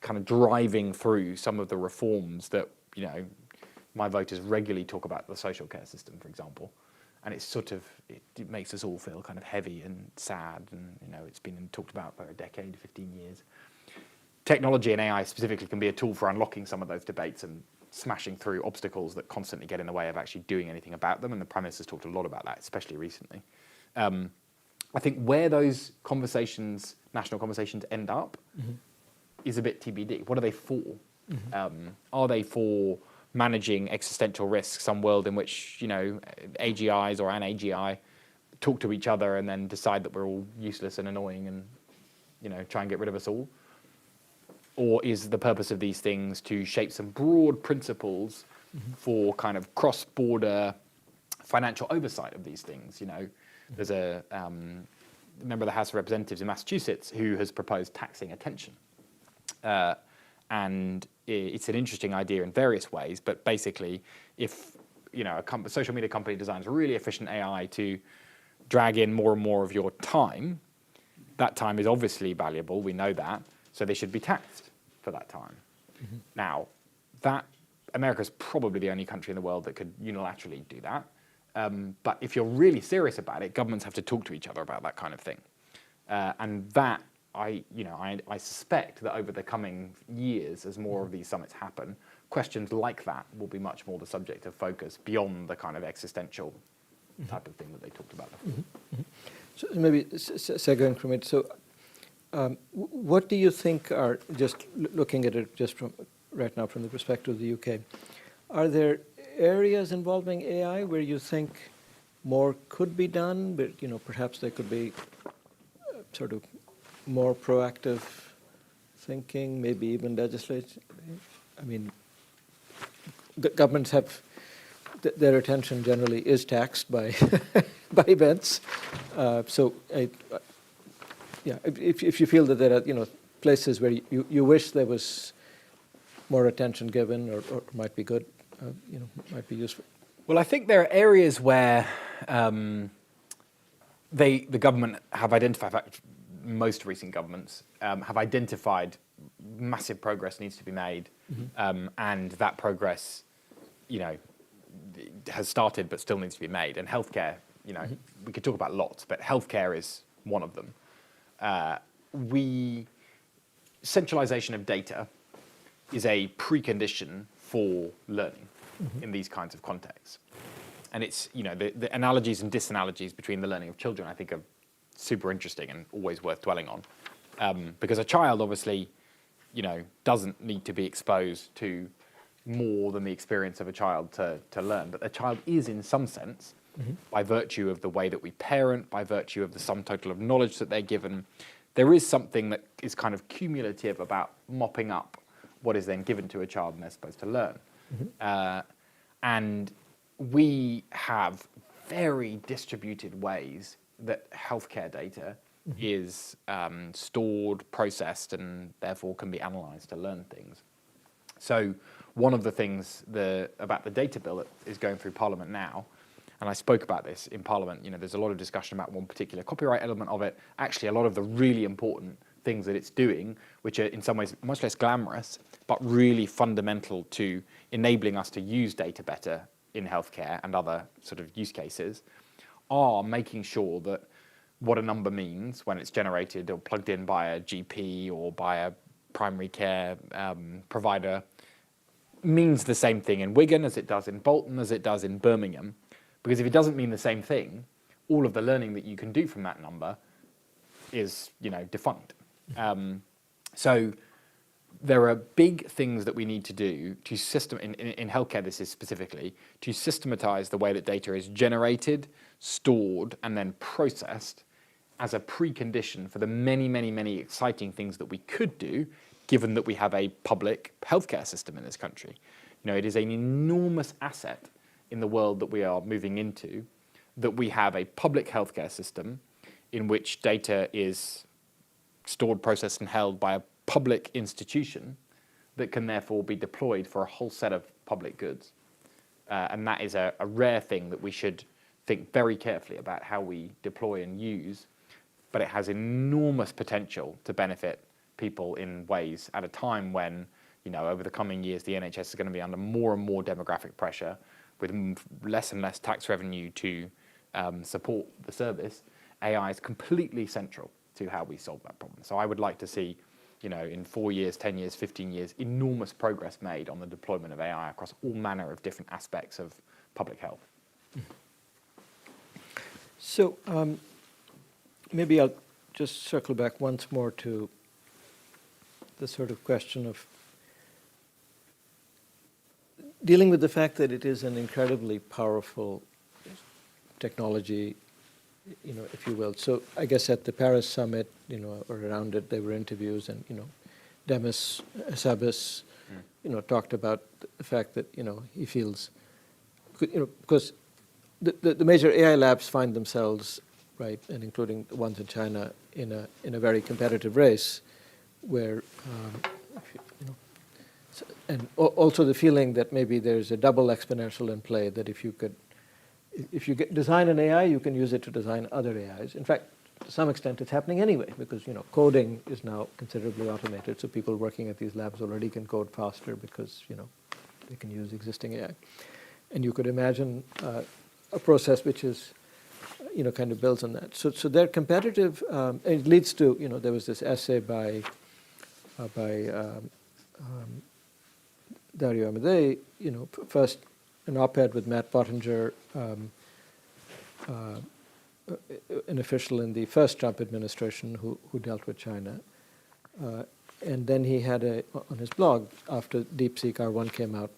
kind of driving through some of the reforms that, you know, my voters regularly talk about the social care system, for example. And it's sort of, it makes us all feel kind of heavy and sad, and, you know, it's been talked about for a decade, 15 years. Technology and AI specifically can be a tool for unlocking some of those debates and smashing through obstacles that constantly get in the way of actually doing anything about them, and the Prime Minister's talked a lot about that, especially recently. I think where those conversations, national conversations, end up is a bit TBD. What are they for? Are they for managing existential risks, some world in which, you know, AGIs or an AGI talk to each other and then decide that we're all useless and annoying and, you know, try and get rid of us all? Or is the purpose of these things to shape some broad principles for kind of cross-border financial oversight of these things? You know, there's a member of the House of Representatives in Massachusetts who has proposed taxing attention. And it's an interesting idea in various ways, but basically, if, you know, a social media company designs a really efficient AI to drag in more and more of your time, that time is obviously valuable, we know that, so they should be taxed for that time. Now, America's probably the only country in the world that could unilaterally do that. But if you're really serious about it, governments have to talk to each other about that kind of thing. And that, I suspect that over the coming years, as more of these summits happen, questions like that will be much more the subject of focus beyond the kind of existential type of thing that they talked about before. So maybe segueing from it, so what do you think are, just looking at it just from right now from the perspective of the UK, are there areas involving AI where you think more could be done, but, you know, perhaps there could be sort of more proactive thinking, maybe even legislation? I mean, governments have, their attention generally is taxed by by events. So, yeah, if you feel that there are, you know, places where you wish there was more attention given, or might be good, you know, might be useful. Well, I think there are areas where the government have identified, in fact, most recent governments have identified massive progress needs to be made, and that progress, you know, has started but still needs to be made. And healthcare, you know, we could talk about lots, but healthcare is one of them. Centralization of data is a precondition for learning in these kinds of contexts. And it's, you know, the analogies and disanalogies between the learning of children, I think, are super interesting and always worth dwelling on. Because a child obviously, doesn't need to be exposed to more than the experience of a child to learn. But a child is, in some sense, by virtue of the way that we parent, by virtue of the sum total of knowledge that they're given, there is something that is kind of cumulative about mopping up what is then given to a child and they're supposed to learn. And we have very distributed ways that healthcare data is stored, processed, and therefore can be analysed to learn things. So one of the things about the data bill that is going through Parliament now, and I spoke about this in Parliament, there's a lot of discussion about one particular copyright element of it. Actually, a lot of the really important things that it's doing, which are in some ways much less glamorous, but really fundamental to enabling us to use data better in healthcare and other sort of use cases, are making sure that what a number means when it's generated or plugged in by a GP or by a primary care provider means the same thing in Wigan as it does in Bolton, as it does in Birmingham. Because if it doesn't mean the same thing, all of the learning that you can do from that number is, defunct. So there are big things that we need to do to in healthcare, this is specifically, to systematize the way that data is generated, stored, and then processed as a precondition for the many, many, many exciting things that we could do, given that we have a public healthcare system in this country. It is an enormous asset in the world that we are moving into, that we have a public healthcare system in which data is stored, processed, and held by a public institution that can therefore be deployed for a whole set of public goods. And that is a rare thing that we should think very carefully about how we deploy and use, but it has enormous potential to benefit people in ways at a time when, over the coming years, the NHS is going to be under more and more demographic pressure, with less and less tax revenue to support the service. AI is completely central to how we solve that problem. So I would like to see, in 4 years, 10 years, 15 years, enormous progress made on the deployment of AI across all manner of different aspects of public health. So maybe I'll just circle back once more to the sort of question of dealing with the fact that it is an incredibly powerful technology, if you will. So I guess at the Paris summit, or around it, there were interviews, and Demis Hassabis, talked about the fact that he feels, because the major AI labs find themselves, right, and including the ones in China, in a very competitive race, where and also the feeling that maybe there's a double exponential in play, that if you design an AI, you can use it to design other AIs. In fact, to some extent, it's happening anyway, because coding is now considerably automated. So people working at these labs already can code faster because they can use existing AI. And you could imagine a process which is kind of builds on that. So they're competitive. And it leads to there was this essay by Dario Amodei, first an op-ed with Matt Pottinger, an official in the first Trump administration who dealt with China. And then he had on his blog after DeepSeek R1 came out.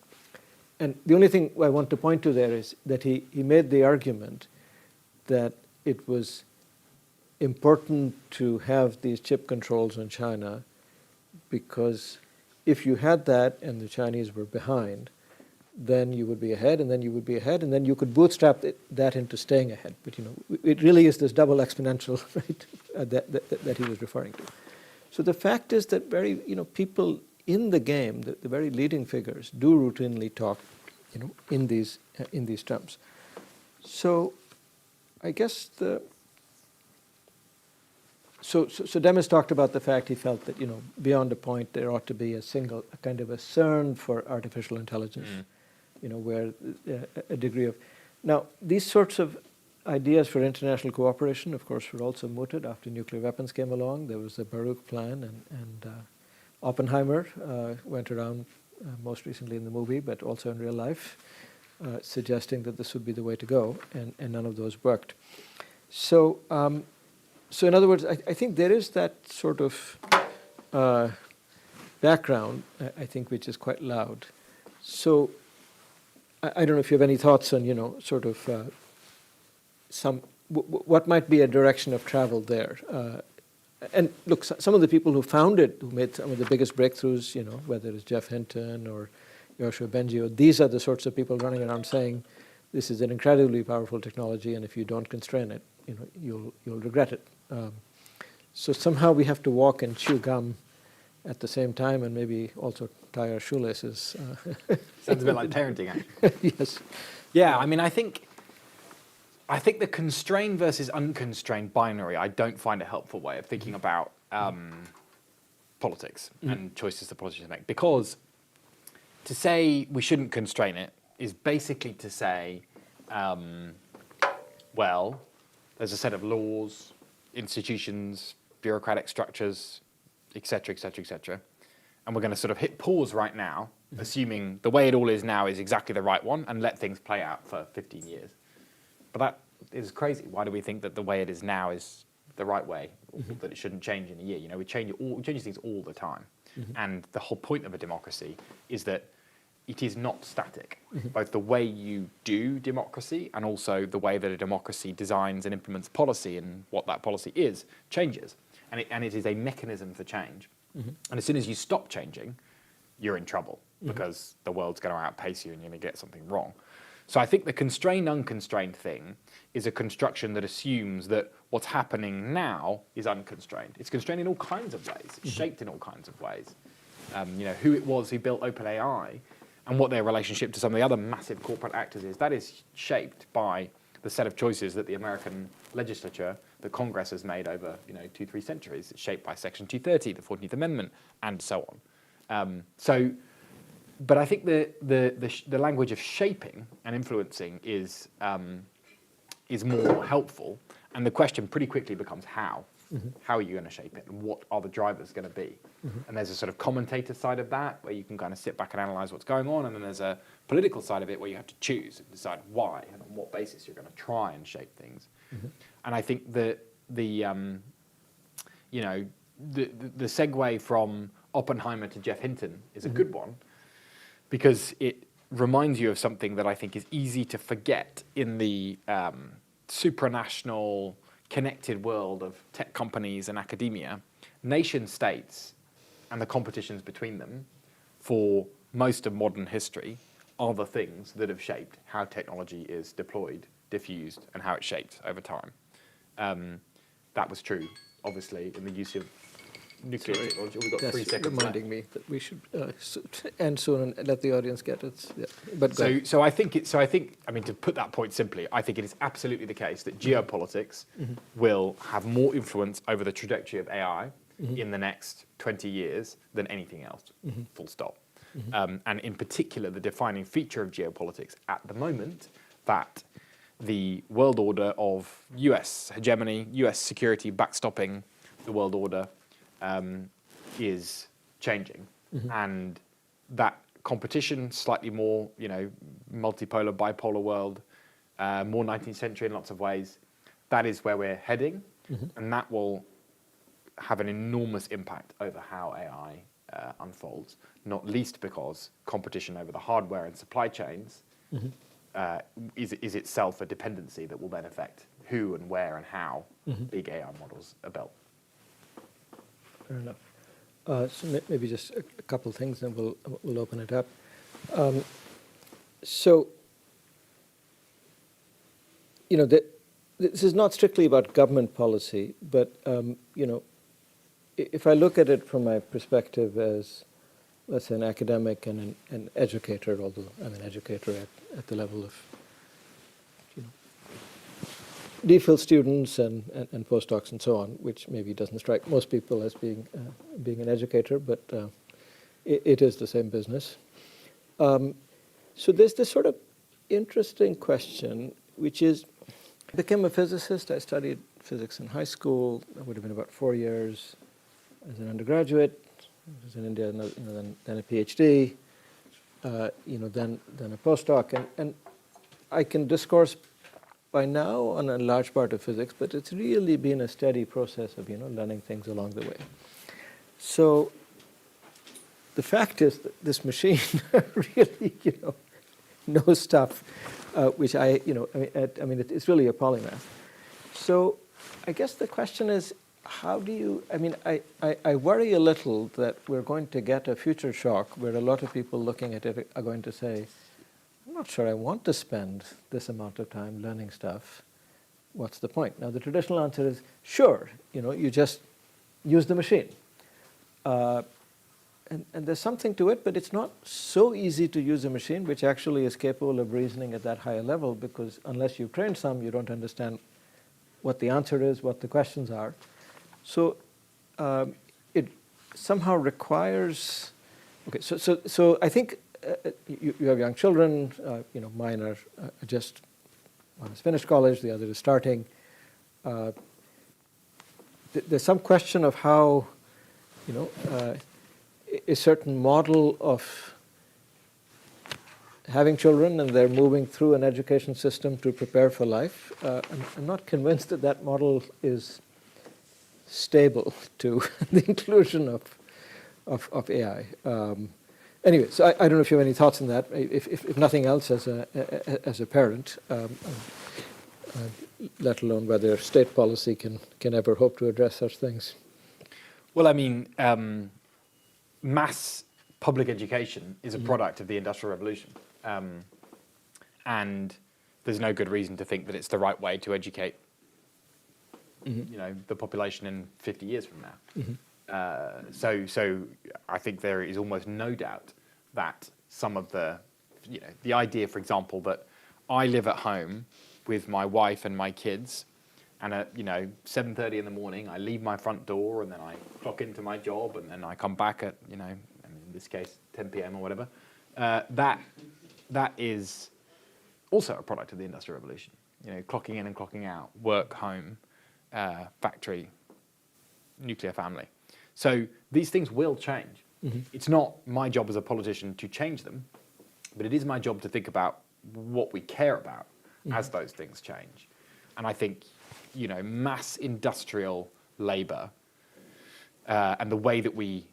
And the only thing I want to point to there is that he made the argument that it was important to have these chip controls in China, because if you had that and the Chinese were behind, then you would be ahead, and then you would be ahead, and then you could bootstrap that into staying ahead. But it really is this double exponential, right, that he was referring to. So the fact is that people in the game, the very leading figures, do routinely talk, in these terms. So I guess So Demis talked about the fact he felt that beyond a point there ought to be a kind of a CERN for artificial intelligence, where a degree of. Now these sorts of ideas for international cooperation, of course, were also mooted after nuclear weapons came along. There was the Baruch plan, and Oppenheimer went around most recently in the movie, but also in real life, suggesting that this would be the way to go, and none of those worked. So. So in other words, I think there is that sort of background, I think, which is quite loud. So I don't know if you have any thoughts on, sort of what might be a direction of travel there. And look, some of the people who made some of the biggest breakthroughs, whether it's Jeff Hinton or Yoshua Bengio, these are the sorts of people running around saying, this is an incredibly powerful technology, and if you don't constrain it, you'll regret it. So somehow we have to walk and chew gum at the same time, and maybe also tie our shoelaces. Sounds a bit like parenting, actually. Yes. Yeah, I mean, I think the constrained versus unconstrained binary, I don't find a helpful way of thinking about politics and choices that politicians make. Because to say we shouldn't constrain it is basically to say, well, there's a set of laws, institutions, bureaucratic structures, et cetera, et cetera, et cetera. And we're going to sort of hit pause right now, assuming the way it all is now is exactly the right one, and let things play out for 15 years. But that is crazy. Why do we think that the way it is now is the right way, that it shouldn't change in a year? We change things all the time. And the whole point of a democracy is that it is not static. Both the way you do democracy and also the way that a democracy designs and implements policy and what that policy is changes. And it is a mechanism for change. And as soon as you stop changing, you're in trouble because the world's going to outpace you and you're going to get something wrong. So I think the constrained, unconstrained thing is a construction that assumes that what's happening now is unconstrained. It's constrained in all kinds of ways. It's shaped in all kinds of ways. Who it was who built OpenAI and what their relationship to some of the other massive corporate actors is, that is shaped by the set of choices that the American legislature, the Congress has made over 2-3 centuries. It's shaped by Section 230, the 14th Amendment, and so on. But I think the language of shaping and influencing is more helpful, and the question pretty quickly becomes how. How are you going to shape it, and what are the drivers going to be? And there's a sort of commentator side of that where you can kind of sit back and analyze what's going on, and then there's a political side of it where you have to choose and decide why and on what basis you're going to try and shape things. And I think the segue from Oppenheimer to Jeff Hinton is a good one, because it reminds you of something that I think is easy to forget in the supranational, connected world of tech companies and academia. Nation states and the competitions between them for most of modern history are the things that have shaped how technology is deployed, diffused, and how it's shaped over time. That was true, obviously, in the use of nuclear technology. We've got 3 seconds reminding left. me that we should end soon and let the audience get it. Yeah. But So I think, to put that point simply, I think it is absolutely the case that geopolitics will have more influence over the trajectory of AI in the next 20 years than anything else, full stop. And in particular, the defining feature of geopolitics at the moment, that the world order of US hegemony, US security backstopping the world order is changing. And that competition, slightly more, multipolar, bipolar world, more 19th century in lots of ways, that is where we're heading. And that will have an enormous impact over how AI unfolds, not least because competition over the hardware and supply chains is itself a dependency that will then affect who and where and how big AI models are built. Fair enough. So maybe just a couple of things, then we'll open it up. This is not strictly about government policy, but if I look at it from my perspective as, let's say, an academic and an educator, although I'm an educator at the level of DPhil students and postdocs and so on, which maybe doesn't strike most people as being an educator, but it is the same business. So there's this sort of interesting question, which is, I became a physicist. I studied physics in high school. That would have been about 4 years as an undergraduate. I was in India, then a PhD, then a postdoc, and I can discourse by now on a large part of physics, but it's really been a steady process of learning things along the way. So the fact is that this machine really knows stuff, which it's really a polymath. So I guess the question is, how do you? I worry a little that we're going to get a future shock where a lot of people looking at it are going to say, I'm not sure I want to spend this amount of time learning stuff. What's the point? Now, the traditional answer is, sure, you just use the machine. And there's something to it, but it's not so easy to use a machine which actually is capable of reasoning at that higher level, because unless you've trained some, you don't understand what the answer is, what the questions are. So it somehow requires, okay, so I think you have young children, mine are just, one has finished college, the other is starting. There's some question of how, a certain model of having children and they're moving through an education system to prepare for life. I'm not convinced that that model is stable to the inclusion of AI. Anyway, so I don't know if you have any thoughts on that. If nothing else, as a parent, let alone whether state policy can ever hope to address such things. Well, mass public education is a product of the Industrial Revolution, and there's no good reason to think that it's the right way to educate, the population in 50 years from now. So I think there is almost no doubt that some of the idea, for example, that I live at home with my wife and my kids, and at 7:30 in the morning, I leave my front door, and then I clock into my job, and then I come back at in this case 10 p.m. or whatever. That is also a product of the Industrial Revolution. Clocking in and clocking out, work, home, factory, nuclear family. So these things will change. It's not my job as a politician to change them, but it is my job to think about what we care about as those things change. And I think mass industrial labor and the way that we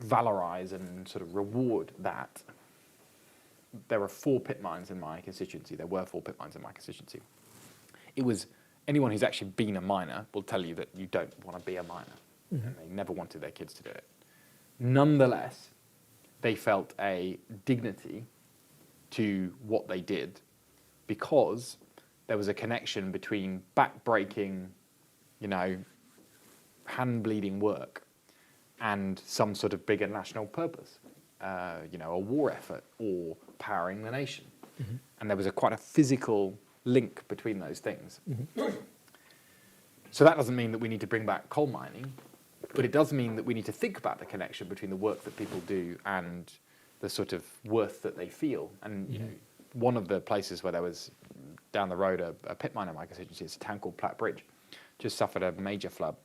valorize and sort of reward that. There are 4 pit mines in my constituency. There were 4 pit mines in my constituency. It was anyone who's actually been a miner will tell you that you don't want to be a miner. And they never wanted their kids to do it. Nonetheless, they felt a dignity to what they did because there was a connection between back-breaking, hand-bleeding work and some sort of bigger national purpose, a war effort or powering the nation. And there was quite a physical link between those things. So that doesn't mean that we need to bring back coal mining, but it does mean that we need to think about the connection between the work that people do and the sort of worth that they feel. And one of the places where there was down the road a pit mine in my constituency is a town called Platt Bridge, just suffered a major flood.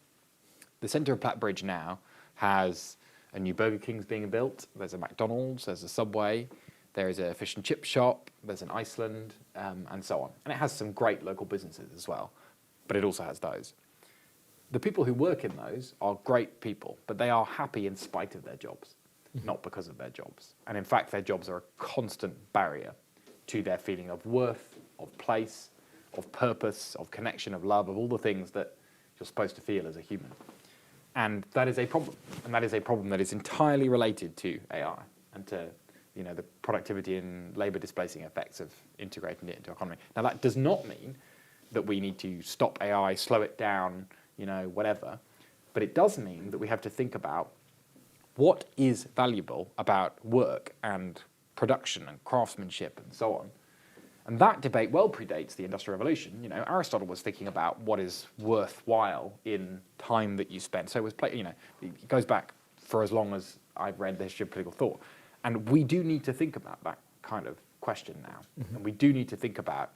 The centre of Platt Bridge now has a new Burger King's being built, there's a McDonald's, there's a Subway, there is a fish and chip shop, there's an Iceland, and so on. And it has some great local businesses as well, but it also has those. The people who work in those are great people, but they are happy in spite of their jobs, not because of their jobs. And in fact, their jobs are a constant barrier to their feeling of worth, of place, of purpose, of connection, of love, of all the things that you're supposed to feel as a human. And that is a problem. And that is a problem that is entirely related to AI and to the productivity and labour displacing effects of integrating it into our economy. Now, that does not mean that we need to stop AI, slow it down, whatever. But it does mean that we have to think about what is valuable about work and production and craftsmanship and so on. And that debate well predates the Industrial Revolution. Aristotle was thinking about what is worthwhile in time that you spend. So it was, it goes back for as long as I've read the history of political thought. And we do need to think about that kind of question now. And we do need to think about,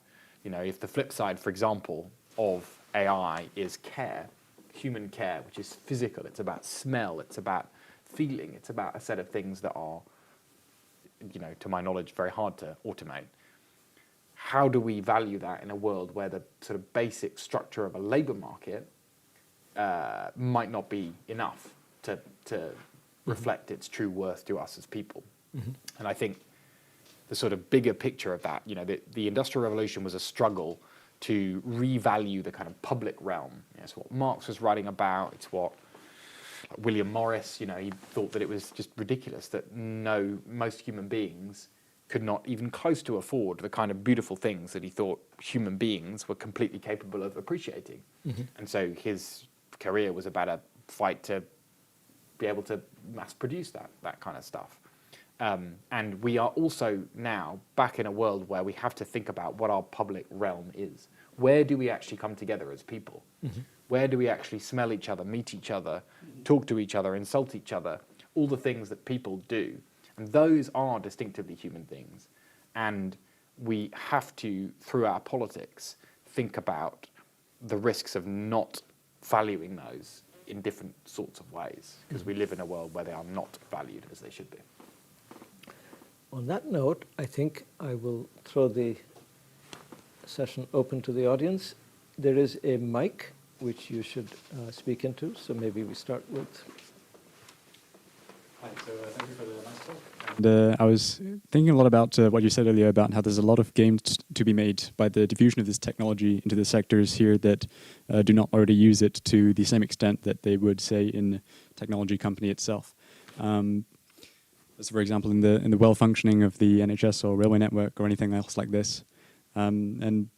if the flip side, for example, of AI is care, human care, which is physical, it's about smell, it's about feeling, it's about a set of things that are, to my knowledge, very hard to automate. how do we value that in a world where the sort of basic structure of a labour market might not be enough to reflect its true worth to us as people? And I think the sort of bigger picture of that, the Industrial Revolution was a struggle to revalue the kind of public realm. It's what Marx was writing about. It's what William Morris, he thought that it was just ridiculous that most human beings could not even close to afford the kind of beautiful things that he thought human beings were completely capable of appreciating. And so his career was about a fight to be able to mass produce that kind of stuff. And we are also now back in a world where we have to think about what our public realm is. Where do we actually come together as people? Where do we actually smell each other, meet each other, talk to each other, insult each other, all the things that people do? And those are distinctively human things. And we have to, through our politics, think about the risks of not valuing those in different sorts of ways, because we live in a world where they are not valued as they should be. On that note, I think I will throw the session open to the audience. There is a mic which you should speak into, so maybe we start with... Hi, so thank you for the nice talk. And I was thinking a lot about what you said earlier about how there's a lot of gains to be made by the diffusion of this technology into the sectors here that do not already use it to the same extent that they would, say, in a technology company itself. As for example, in the well-functioning of the NHS or railway network or anything else like this. And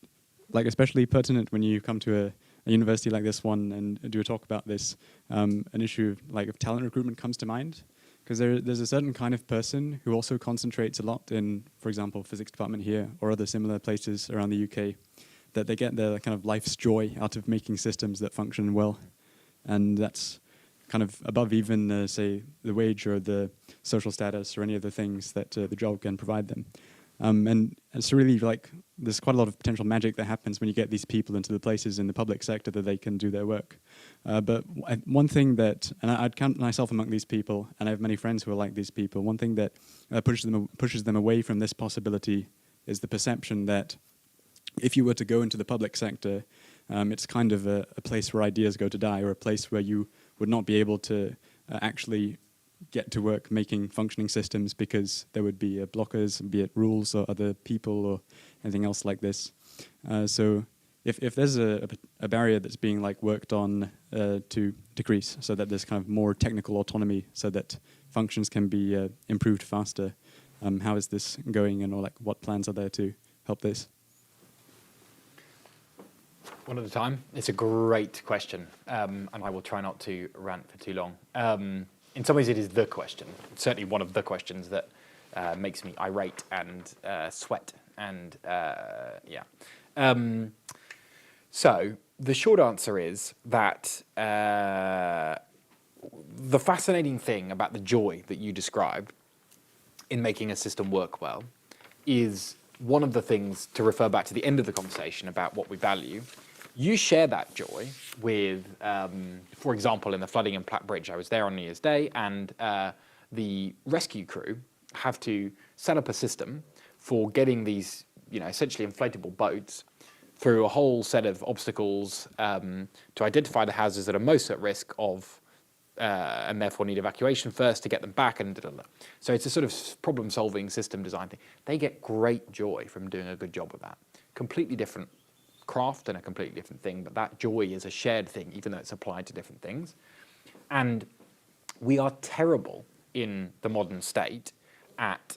like especially pertinent when you come to a university like this one and do a talk about this, an issue of talent recruitment comes to mind. Because there's a certain kind of person who also concentrates a lot in, for example, physics department here or other similar places around the UK, that they get their kind of life's joy out of making systems that function well. And that's kind of above even, say, the wage or the social status or any other things that the job can provide them. And it's really there's quite a lot of potential magic that happens when you get these people into the places in the public sector that they can do their work. But one thing that, and I'd count myself among these people, and I have many friends who are like these people, one thing that pushes them away from this possibility is the perception that if you were to go into the public sector, it's kind of a place where ideas go to die, or a place where you would not be able to actually get to work making functioning systems because there would be blockers, be it rules or other people or anything else like this. So if there's a barrier that's being worked on to decrease, so that there's kind of more technical autonomy, so that functions can be improved faster, how is this going, and what plans are there to help this? One at a time. It's a great question, and I will try not to rant for too long. In some ways, it is the question. It's certainly one of the questions that makes me irate and sweat. And so the short answer is that the fascinating thing about the joy that you described in making a system work well is one of the things to refer back to the end of the conversation about what we value. You share that joy with, for example, in the flooding in Platt Bridge. I was there on New Year's Day, and the rescue crew have to set up a system for getting these, essentially inflatable boats through a whole set of obstacles to identify the houses that are most at risk of, and therefore need evacuation first, to get them back, and so it's a sort of problem-solving system design thing. They get great joy from doing a good job of that. Completely different craft and a completely different thing, but that joy is a shared thing, even though it's applied to different things. And we are terrible in the modern state at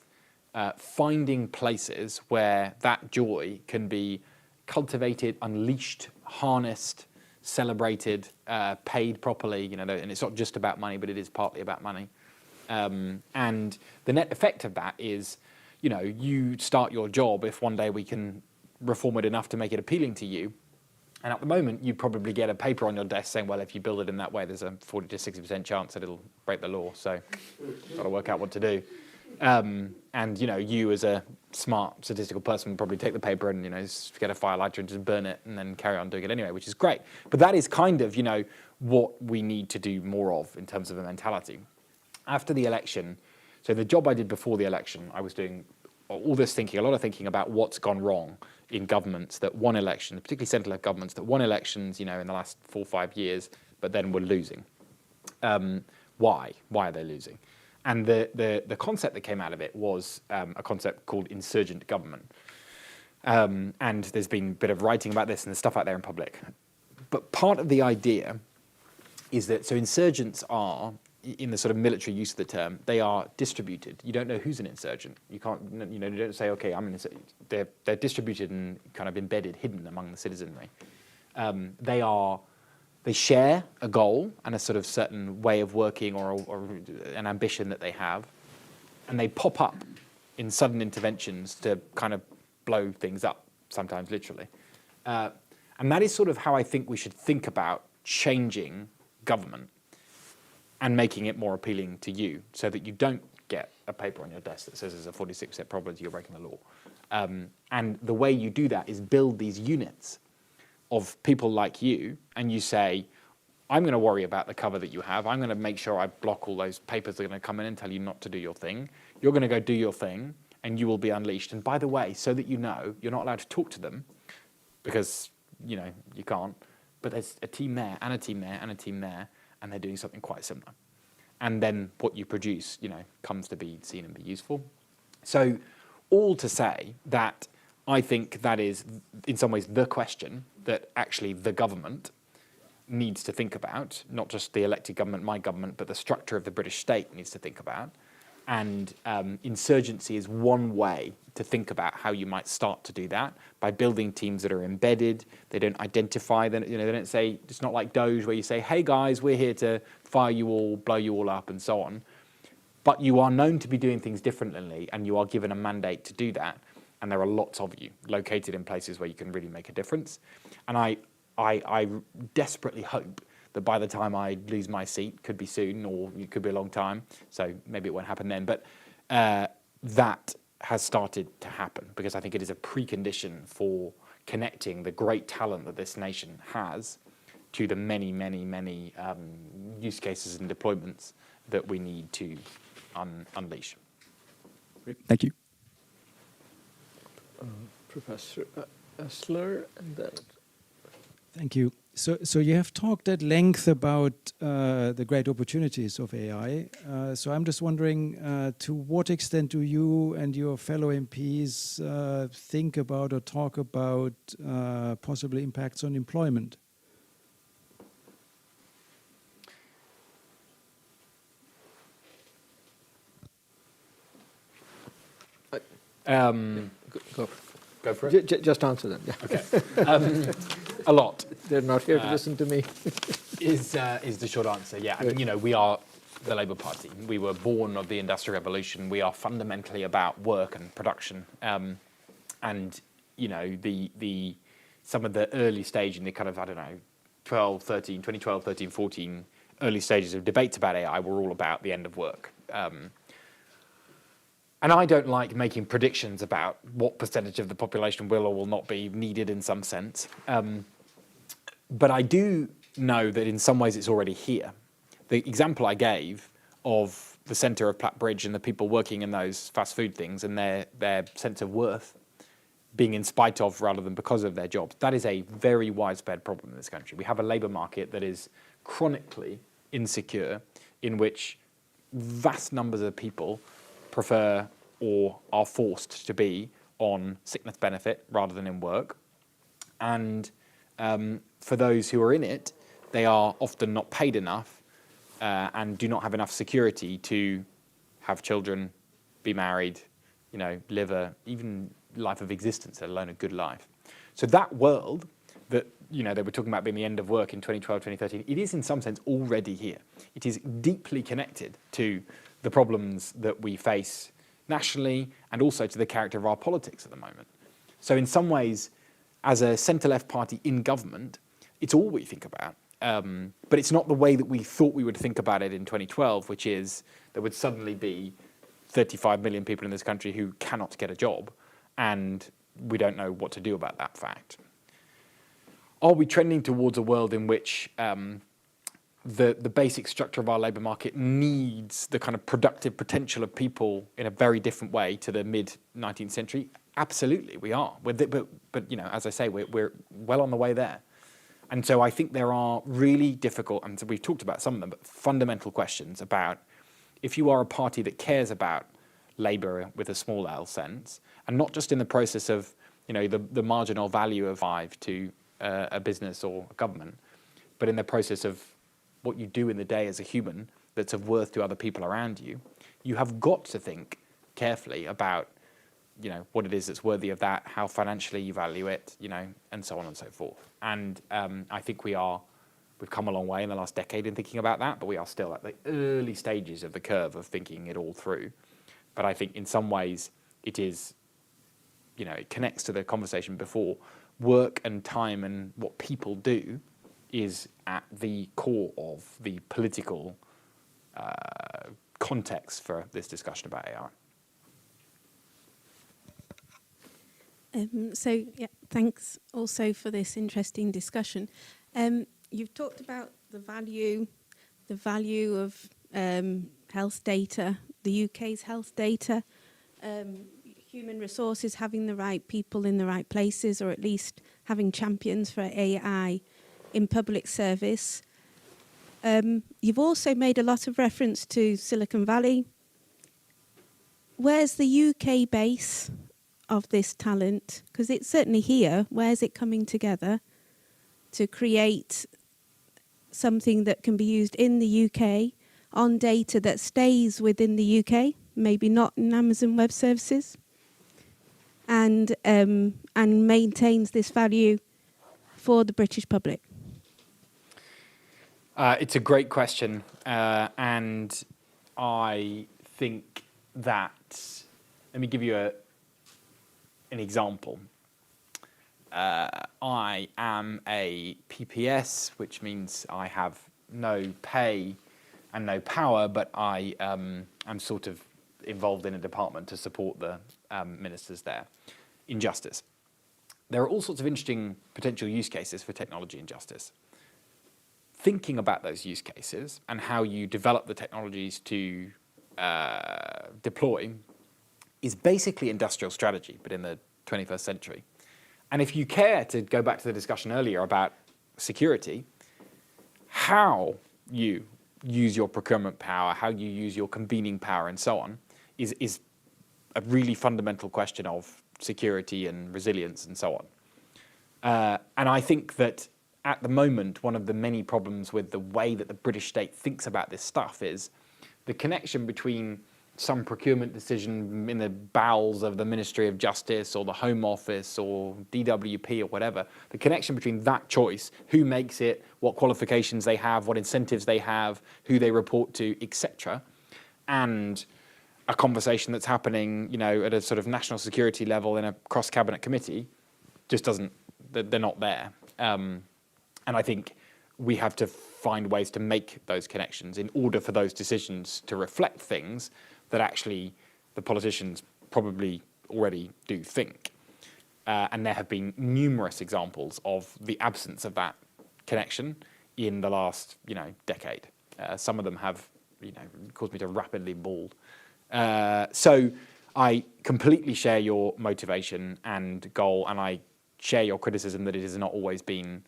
finding places where that joy can be cultivated, unleashed, harnessed, celebrated, paid properly, and it's not just about money, but it is partly about money. And the net effect of that is, you start your job if one day we can reform it enough to make it appealing to you. And at the moment, you probably get a paper on your desk saying, well, if you build it in that way, there's a 40 to 60% chance that it'll break the law. So got to work out what to do. And, you as a smart statistical person would probably take the paper and, get a fire lighter and just burn it and then carry on doing it anyway, which is great. But that is kind of, what we need to do more of in terms of a mentality. After the election, so the job I did before the election, I was doing all this thinking, a lot of thinking about what's gone wrong in governments that won elections, particularly centre-left governments that won elections, in the last 4 or 5 years, but then were losing. Why? Why are they losing? And the concept that came out of it was a concept called insurgent government. And there's been a bit of writing about this and there's stuff out there in public. But part of the idea is that, so insurgents are, in the sort of military use of the term, they are distributed. You don't know who's an insurgent. You can't, you don't say, okay, I'm an insurgent. They're distributed and kind of embedded, hidden among the citizenry. They share a goal and a sort of certain way of working or an ambition that they have, and they pop up in sudden interventions to kind of blow things up, sometimes literally. And that is sort of how I think we should think about changing government and making it more appealing to you, so that you don't get a paper on your desk that says there's a 46% probability you're breaking the law. And the way you do that is build these units of people like you, and you say, I'm going to worry about the cover that you have. I'm going to make sure I block all those papers that are going to come in and tell you not to do your thing. You're going to go do your thing, and you will be unleashed. And by the way, so that you know, you're not allowed to talk to them, because, you can't. But there's a team there, and a team there, and a team there, and they're doing something quite similar. And then what you produce, comes to be seen and be useful. So all to say that I think that is, in some ways, the question that actually the government needs to think about, not just the elected government, my government, but the structure of the British state needs to think about. And insurgency is one way to think about how you might start to do that, by building teams that are embedded. They don't identify, they don't say, it's not like Doge where you say, hey guys, we're here to fire you all, blow you all up, and so on. But you are known to be doing things differently, and you are given a mandate to do that. And there are lots of you located in places where you can really make a difference. And I desperately hope that by the time I lose my seat, could be soon, or it could be a long time, so maybe it won't happen then, but that has started to happen, because I think it is a precondition for connecting the great talent that this nation has to the many, many, many use cases and deployments that we need to unleash. Great. Thank you. Professor Essler, and then... Thank you. So you have talked at length about the great opportunities of AI. So I'm just wondering, to what extent do you and your fellow MPs think about or talk about possible impacts on employment? Go for it. Just answer them. Yeah. Okay. A lot. They're not here to listen to me. is the short answer. Yeah, I mean, we are the Labour Party. We were born of the Industrial Revolution. We are fundamentally about work and production. And some of the early stage in the kind of, 2012, 13, 14, early stages of debates about AI were all about the end of work. And I don't like making predictions about what percentage of the population will or will not be needed in some sense. But I do know that in some ways it's already here. The example I gave of the centre of Platt Bridge and the people working in those fast food things and their sense of worth being in spite of rather than because of their jobs, that is a very widespread problem in this country. We have a labour market that is chronically insecure, in which vast numbers of people prefer or are forced to be on sickness benefit rather than in work. And for those who are in it, they are often not paid enough and do not have enough security to have children, be married, live a even life of existence, let alone a good life. So that world that they were talking about being the end of work in 2012, 2013, it is in some sense already here. It is deeply connected to the problems that we face nationally and also to the character of our politics at the moment. So in some ways, as a centre-left party in government, it's all we think about. But it's not the way that we thought we would think about it in 2012, which is there would suddenly be 35 million people in this country who cannot get a job, and we don't know what to do about that fact. Are we trending towards a world in which the basic structure of our labour market needs the kind of productive potential of people in a very different way to the mid-19th century? Absolutely, we are. But you know, as I say, we're well on the way there. And so I think there are really difficult, and so we've talked about some of them, but fundamental questions about if you are a party that cares about labour with a small L sense, and not just in the process of, you know, the marginal value of five to a business or a government, but in the process of what you do in the day as a human that's of worth to other people around you, you have got to think carefully about, you know, what it is that's worthy of that, how financially you value it, you know, and so on and so forth. And I think we've come a long way in the last decade in thinking about that, but we are still at the early stages of the curve of thinking it all through. But I think in some ways it is, you know, it connects to the conversation before. Work and time and what people do is at the core of the political context for this discussion about AI. So, yeah, thanks also for this interesting discussion. You've talked about the value of health data, the UK's health data, human resources, having the right people in the right places, or at least having champions for AI in public service. You've also made a lot of reference to Silicon Valley. Where's the UK base of this talent? Because it's certainly here. Where's it coming together to create something that can be used in the UK on data that stays within the UK, maybe not in Amazon Web Services, and maintains this value for the British public? It's a great question, and I think that, let me give you an example. I am a PPS, which means I have no pay and no power, but I am sort of involved in a department to support the ministers there in justice. There are all sorts of interesting potential use cases for technology in justice. Thinking about those use cases and how you develop the technologies to deploy is basically industrial strategy, but in the 21st century. And if you care to go back to the discussion earlier about security, how you use your procurement power, how you use your convening power and so on is a really fundamental question of security and resilience and so on. And I think that at the moment, one of the many problems with the way that the British state thinks about this stuff is the connection between some procurement decision in the bowels of the Ministry of Justice or the Home Office or DWP or whatever, the connection between that choice, who makes it, what qualifications they have, what incentives they have, who they report to, etc., and a conversation that's happening, you know, at a sort of national security level in a cross-cabinet committee, just doesn't, they're not there. And I think we have to find ways to make those connections in order for those decisions to reflect things that actually the politicians probably already do think. And there have been numerous examples of the absence of that connection in the last, you know, decade. Some of them have, you know, caused me to rapidly bald. So I completely share your motivation and goal, and I share your criticism that it has not always been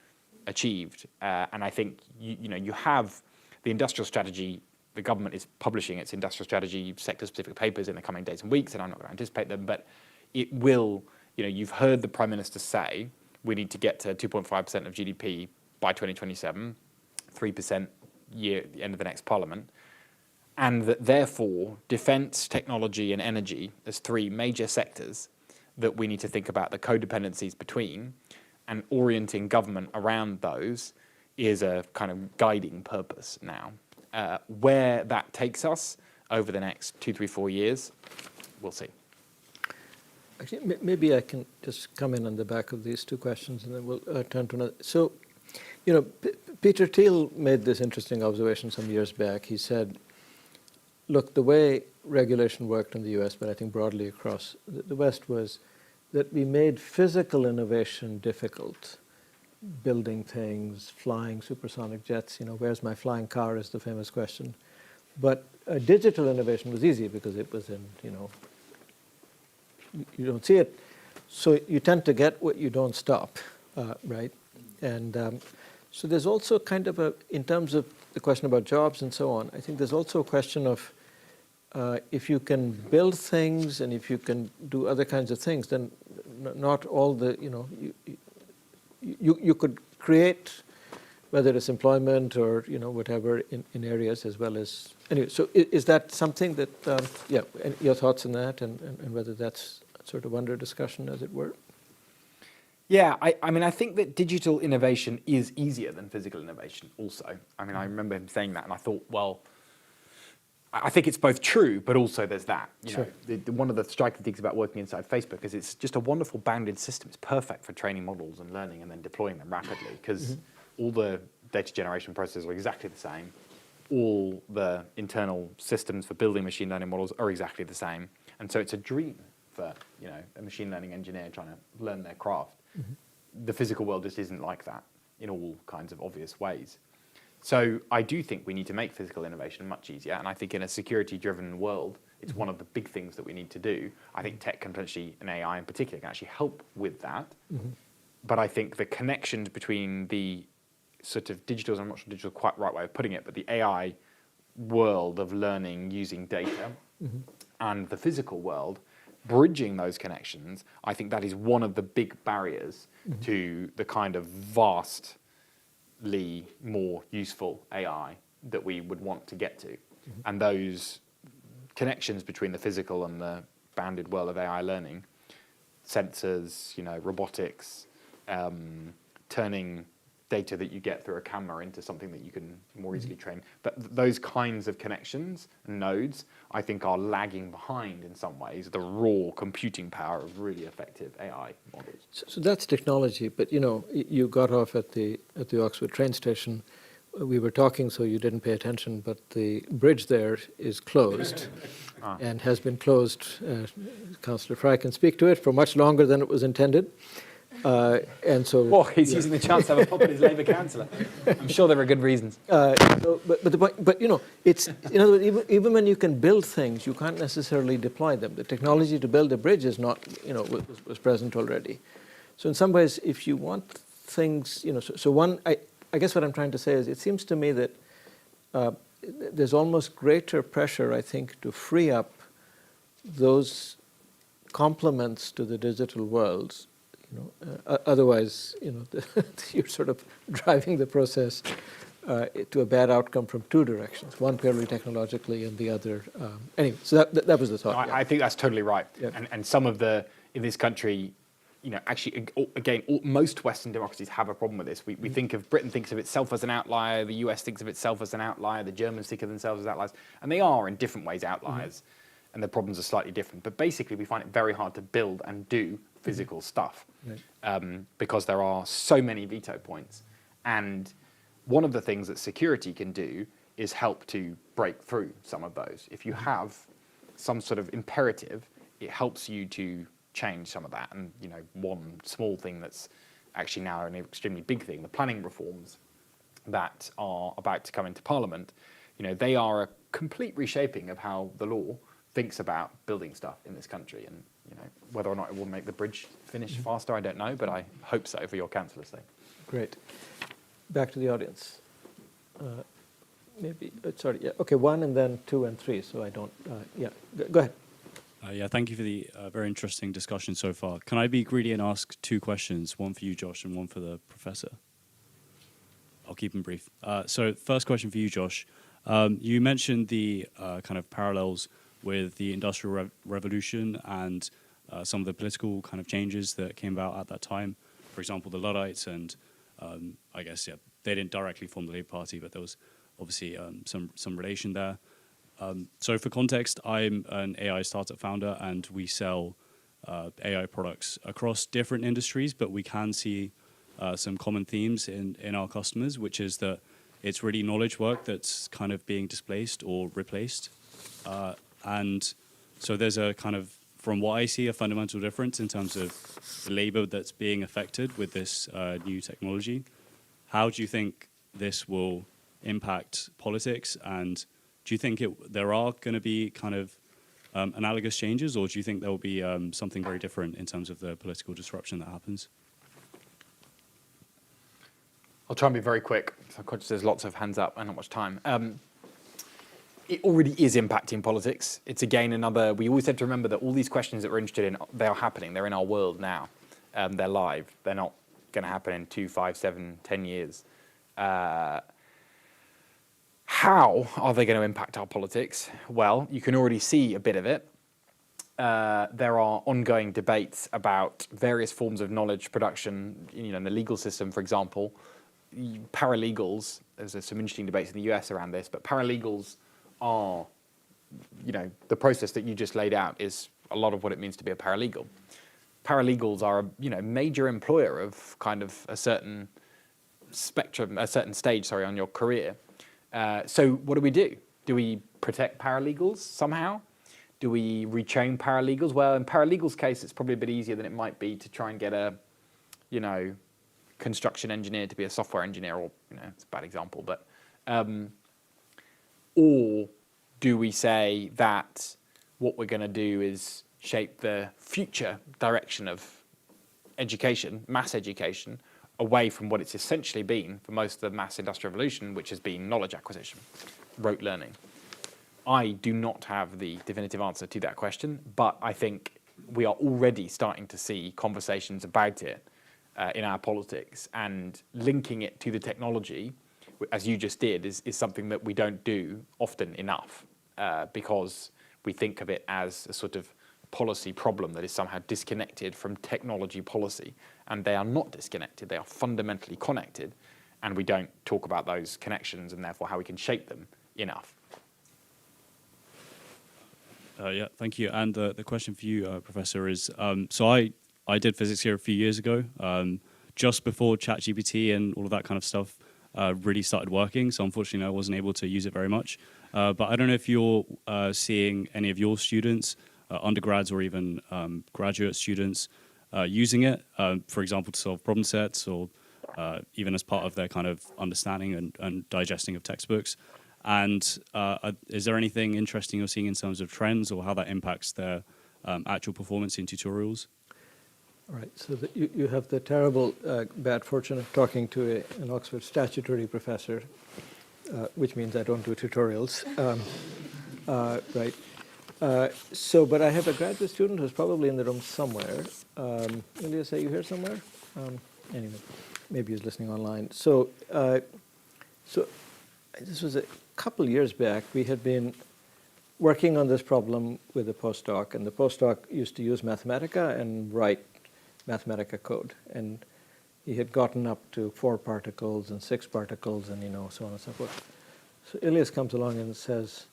achieved. And I think, you know, you have the industrial strategy. The government is publishing its industrial strategy sector-specific papers in the coming days and weeks, and I'm not going to anticipate them, but it will, you know, you've heard the Prime Minister say we need to get to 2.5% of GDP by 2027, 3% year at the end of the next Parliament, and that therefore defence, technology and energy as three major sectors that we need to think about the codependencies between, and orienting government around those is a kind of guiding purpose now. Where that takes us over the next 2, 3, 4 years, we'll see. Actually, maybe I can just come in on the back of these two questions and then we'll turn to another. So, you know, Peter Thiel made this interesting observation some years back. He said, look, the way regulation worked in the US, but I think broadly across the West, was that we made physical innovation difficult, building things, flying supersonic jets. Where's my flying car is the famous question. But digital innovation was easy because it was in, you don't see it. So you tend to get what you don't stop, right? And so there's also kind of in terms of the question about jobs and so on, I think there's also a question of if you can build things and if you can do other kinds of things, then not all the, you could create, whether it's employment or whatever in areas as well as anyway. So is that something that and your thoughts on that and whether that's sort of under discussion, as it were? Yeah, I mean, I think that digital innovation is easier than physical innovation also. I mean, I remember him saying that, and I thought, well, I think it's both true, but also there's that. Sure. One of the striking things about working inside Facebook is it's just a wonderful bounded system. It's perfect for training models and learning and then deploying them rapidly because all the data generation processes are exactly the same. All the internal systems for building machine learning models are exactly the same. And so it's a dream for a machine learning engineer trying to learn their craft. The physical world just isn't like that in all kinds of obvious ways. So I do think we need to make physical innovation much easier. And I think in a security-driven world, it's one of the big things that we need to do. I think tech can potentially, and AI in particular, can actually help with that. But I think the connections between the sort of digital, I'm not sure digital is quite the right way of putting it, but the AI world of learning using data and the physical world, bridging those connections, I think that is one of the big barriers to the kind of vastly more useful AI that we would want to get to. And those connections between the physical and the bounded world of AI learning, sensors, robotics, turning data that you get through a camera into something that you can more easily train. But those kinds of connections and nodes, I think, are lagging behind in some ways the raw computing power of really effective AI models. So that's technology, but you got off at the Oxford train station. We were talking, so you didn't pay attention, but the bridge there is closed and has been closed. Councillor Fry can speak to it for much longer than it was intended. And so, he's using the chance to have a pop at his Labour councillor. I'm sure there are good reasons. But the point, it's even when you can build things, you can't necessarily deploy them. The technology to build a bridge is not, was present already. So in some ways, if you want things, so one, I guess what I'm trying to say is, it seems to me that there's almost greater pressure, I think, to free up those complements to the digital worlds. Otherwise, you're sort of driving the process to a bad outcome from two directions, one purely technologically and the other. Anyway, so that was the thought. I think that's totally right. Yeah. And some of in this country, actually, again, most Western democracies have a problem with this. We think of, Britain thinks of itself as an outlier, the US thinks of itself as an outlier, the Germans think of themselves as outliers, and they are in different ways outliers, and the problems are slightly different. But basically, we find it very hard to build and do physical stuff because there are so many veto points. And one of the things that security can do is help to break through some of those. If you have some sort of imperative, it helps you to change some of that. And one small thing that's actually now an extremely big thing, the planning reforms that are about to come into Parliament, they are a complete reshaping of how the law thinks about building stuff in this country. And whether or not it will make the bridge finish faster, I don't know, but I hope so for your councillor's sake. Great. Back to the audience. Maybe, sorry, yeah, okay, 1 and then 2 and 3, so I don't, go ahead. Thank you for the very interesting discussion so far. Can I be greedy and ask 2 questions, one for you, Josh, and one for the professor? I'll keep them brief. So first question for you, Josh. You mentioned the kind of parallels with the Industrial Revolution and some of the political kind of changes that came about at that time. For example, the Luddites and I guess, they didn't directly form the Labour Party, but there was obviously some relation there. So for context, I'm an AI startup founder and we sell AI products across different industries, but we can see some common themes in our customers, which is that it's really knowledge work that's kind of being displaced or replaced. And so there's a kind of from what I see, a fundamental difference in terms of the labor that's being affected with this new technology. How do you think this will impact politics? And do you think there are going to be kind of analogous changes, or do you think there will be something very different in terms of the political disruption that happens? I'll try and be very quick. So I'm conscious there's lots of hands up and not much time. It already is impacting politics. It's again another, we always have to remember that all these questions that we're interested in, they are happening. They're in our world now. They're live. They're not going to happen in 2, 5, 7, 10 years. How are they going to impact our politics? Well, you can already see a bit of it. There are ongoing debates about various forms of knowledge production, in the legal system, for example. Paralegals, there's some interesting debates in the US around this, but paralegals are, the process that you just laid out is a lot of what it means to be a paralegal. Paralegals are a major employer of kind of a certain spectrum, a certain stage, on your career. So what do? Do we protect paralegals somehow? Do we retrain paralegals? Well, in paralegals' case, it's probably a bit easier than it might be to try and get a, construction engineer to be a software engineer, or it's a bad example, but or do we say that what we're going to do is shape the future direction of education, mass education, away from what it's essentially been for most of the mass industrial revolution, which has been knowledge acquisition, rote learning? I do not have the definitive answer to that question, but I think we are already starting to see conversations about it in our politics, and linking it to the technology, as you just did, is something that we don't do often enough, because we think of it as a sort of policy problem that is somehow disconnected from technology policy. And they are not disconnected, they are fundamentally connected, and we don't talk about those connections and therefore how we can shape them enough. Yeah, thank you. And the question for you, Professor, is, so I did physics here a few years ago, just before ChatGPT and all of that kind of stuff really started working. So unfortunately, I wasn't able to use it very much. But I don't know if you're seeing any of your students, undergrads or even graduate students, using it, for example, to solve problem sets, or even as part of their kind of understanding and digesting of textbooks. And is there anything interesting you're seeing in terms of trends, or how that impacts their actual performance in tutorials? All right, so you have the terrible bad fortune of talking to an Oxford statutory professor, which means I don't do tutorials, right? But I have a graduate student who's probably in the room somewhere. Elias, are you here somewhere? Anyway, maybe he's listening online. So this was a couple years back. We had been working on this problem with a postdoc, and the postdoc used to use Mathematica and write Mathematica code. And he had gotten up to 4 particles and 6 particles and, so on and so forth. So Elias comes along and says,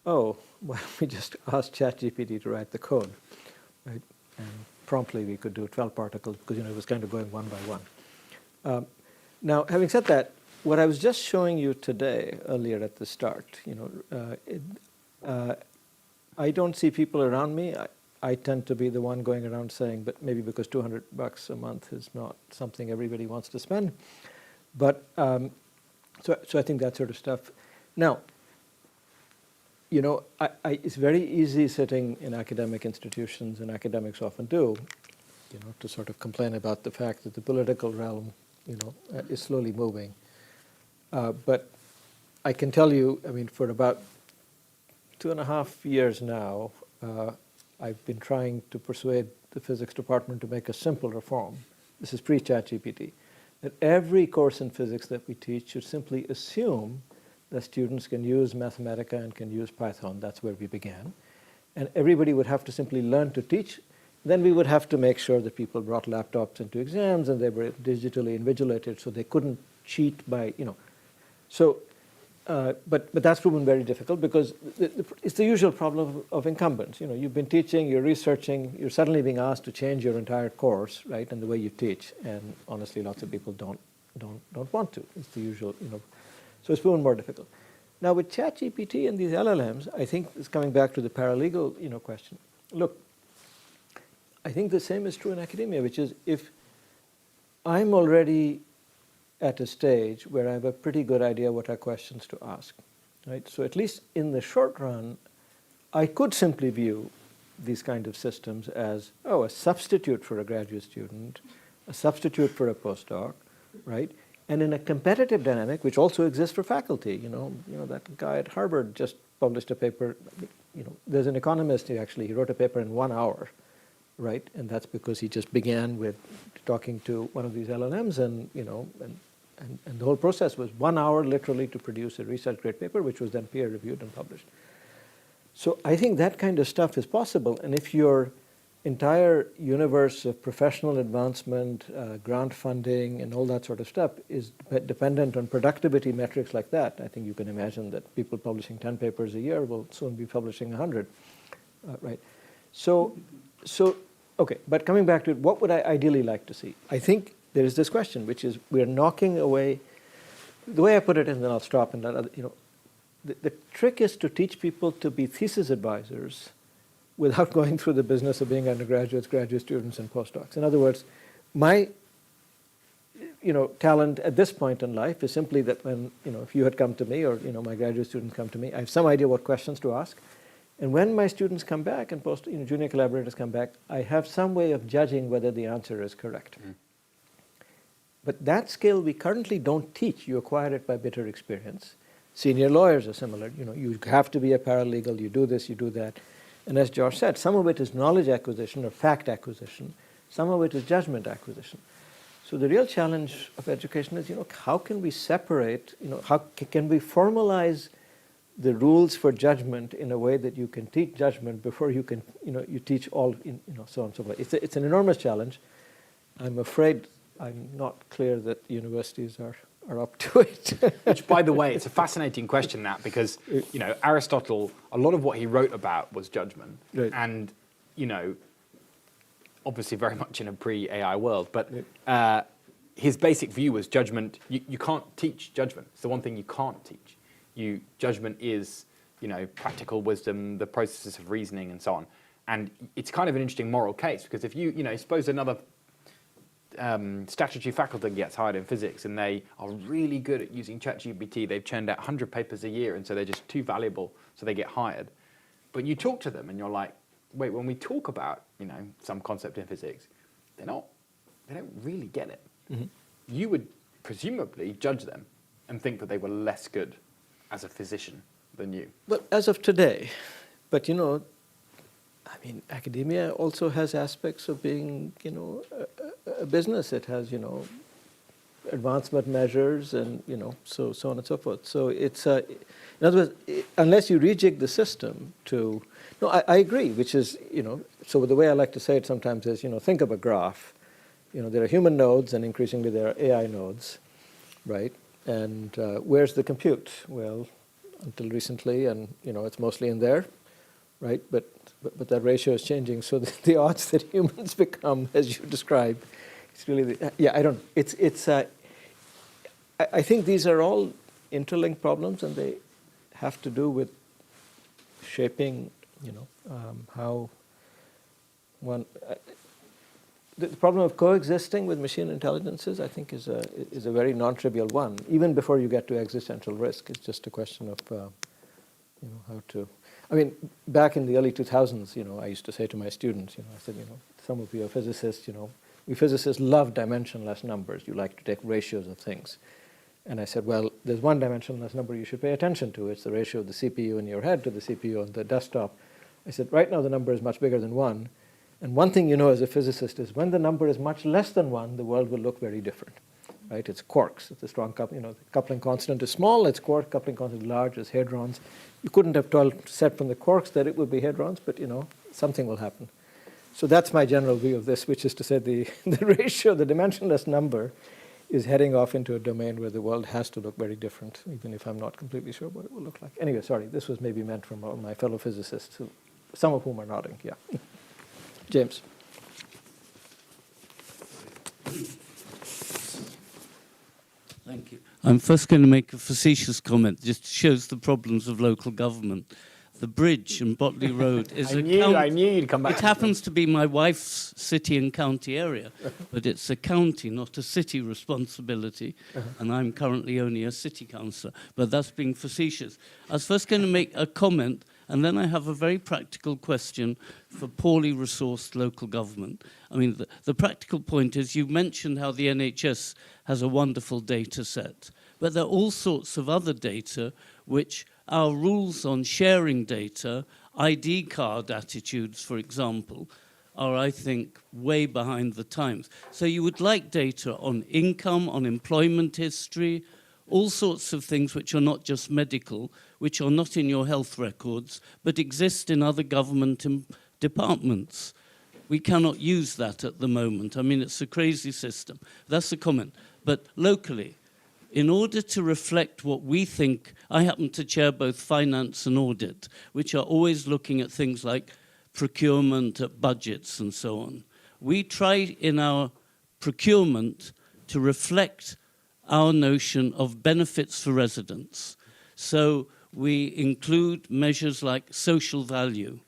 oh, why don't we just ask ChatGPT to write the code, right? And promptly we could do 12 particles because, it was kind of going one by one. Now, having said that, what I was just showing you today, earlier at the start, I don't see people around me. I tend to be the one going around saying, but maybe because $200 a month is not something everybody wants to spend. But so I think that sort of stuff. Now, it's very easy sitting in academic institutions, and academics often do, to sort of complain about the fact that the political realm, is slowly moving. But I can tell you, for about 2.5 years now, I've been trying to persuade the physics department to make a simple reform. This is pre-ChatGPT, that every course in physics that we teach should simply assume that students can use Mathematica and can use Python. That's where we began. And everybody would have to simply learn to teach. Then we would have to make sure that people brought laptops into exams and they were digitally invigilated so they couldn't cheat by, So, but that's proven very difficult because it's the usual problem of incumbents. You've been teaching, you're researching, you're suddenly being asked to change your entire course, right, and the way you teach. And honestly, lots of people don't want to. It's the usual, So it's proven more difficult. Now with ChatGPT and these LLMs, I think it's coming back to the paralegal, question. Look, I think the same is true in academia, which is if I'm already at a stage where I have a pretty good idea what are questions to ask, right? So at least in the short run, I could simply view these kind of systems as, oh, a substitute for a graduate student, a substitute for a postdoc, right? And in a competitive dynamic, which also exists for faculty, that guy at Harvard just published a paper, there's an economist he wrote a paper in 1 hour, right? And that's because he just began with talking to one of these LLMs and the whole process was 1 hour literally to produce a research grade paper, which was then peer reviewed and published. So I think that kind of stuff is possible. And if your entire universe of professional advancement, grant funding, and all that sort of stuff is dependent on productivity metrics like that, I think you can imagine that people publishing 10 papers a year will soon be publishing 100, right? So, okay, but coming back to it, what would I ideally like to see? I think there is this question, which is we're knocking away, the way I put it, and then I'll stop and let other, the trick is to teach people to be thesis advisors without going through the business of being undergraduates, graduate students, and postdocs. In other words, my talent at this point in life is simply that when, if you had come to me or, my graduate students come to me, I have some idea what questions to ask. And when my students come back and junior collaborators come back, I have some way of judging whether the answer is correct. Mm. But that skill we currently don't teach. You acquire it by bitter experience. Senior lawyers are similar. You have to be a paralegal, you do this, you do that. And as Josh said, some of it is knowledge acquisition or fact acquisition. Some of it is judgment acquisition. So the real challenge of education is, how can we separate, how can we formalize the rules for judgment in a way that you can teach judgment before you can, you teach all, so on and so forth. It's an enormous challenge. I'm afraid I'm not clear that universities are up to it. Which, by the way, it's a fascinating question, that, because, Aristotle, a lot of what he wrote about was judgment. Right. And, obviously very much in a pre-AI world, but his basic view was judgment. You can't teach judgment. It's the one thing you can't teach. Judgment is, practical wisdom, the processes of reasoning, and so on. And it's kind of an interesting moral case, because if suppose another statutory faculty gets hired in physics and they are really good at using ChatGPT, they've churned out 100 papers a year, and so they're just too valuable, so they get hired. But you talk to them and you're like, wait, when we talk about, some concept in physics, they don't really get it. Mm-hmm. You would presumably judge them and think that they were less good as a physician than you. Well, as of today, but academia also has aspects of being, a business. It has, advancement measures and, so on and so forth. So it's, in other words, unless you rejig the system to, no, I agree, which is, so the way I like to say it sometimes is, think of a graph. There are human nodes and increasingly there are AI nodes, right? And where's the compute? Well, until recently, and, it's mostly in there, right? But that ratio is changing, so the odds that humans become, as you described, it's really, I think these are all interlinked problems, and they have to do with shaping, how one. The problem of coexisting with machine intelligences, I think, is a very non-trivial one. Even before you get to existential risk, it's just a question of, how to. I mean, back in the early 2000s, I used to say to my students, I said, some of you are physicists, we physicists love dimensionless numbers. You like to take ratios of things. And I said, well, there's one dimensionless number you should pay attention to. It's the ratio of the CPU in your head to the CPU on the desktop. I said, right now the number is much bigger than 1. And one thing you know as a physicist is when the number is much less than 1, the world will look very different. Right? It's quarks. It's a strong coupling. The coupling constant is small. It's quark. Coupling constant is large. It's hadrons. You couldn't have said from the quarks that it would be hadrons, but something will happen. So that's my general view of this, which is to say the ratio, the dimensionless number, is heading off into a domain where the world has to look very different, even if I'm not completely sure what it will look like. Anyway, sorry, this was maybe meant for my fellow physicists, some of whom are nodding. Yeah, James. Thank you. I'm first going to make a facetious comment, just shows the problems of local government. the bridge in Botley Road is I knew you'd come back. It happens to be my wife's city and county area, but it's a county, not a city responsibility, and I'm currently only a city councillor, but that's being facetious. I was first going to make a comment, and then I have a very practical question for poorly resourced local government. I mean, the practical point is you mentioned how the NHS has a wonderful data set, but there are all sorts of other data which our rules on sharing data, ID card attitudes, for example, are, I think, way behind the times. So you would like data on income, on employment history, all sorts of things which are not just medical, which are not in your health records, but exist in other government departments. We cannot use that at the moment. I mean, it's a crazy system. That's a comment. But locally, in order to reflect what we think, I happen to chair both finance and audit, which are always looking at things like procurement, at budgets and so on. We try in our procurement to reflect our notion of benefits for residents. So we include measures like social value.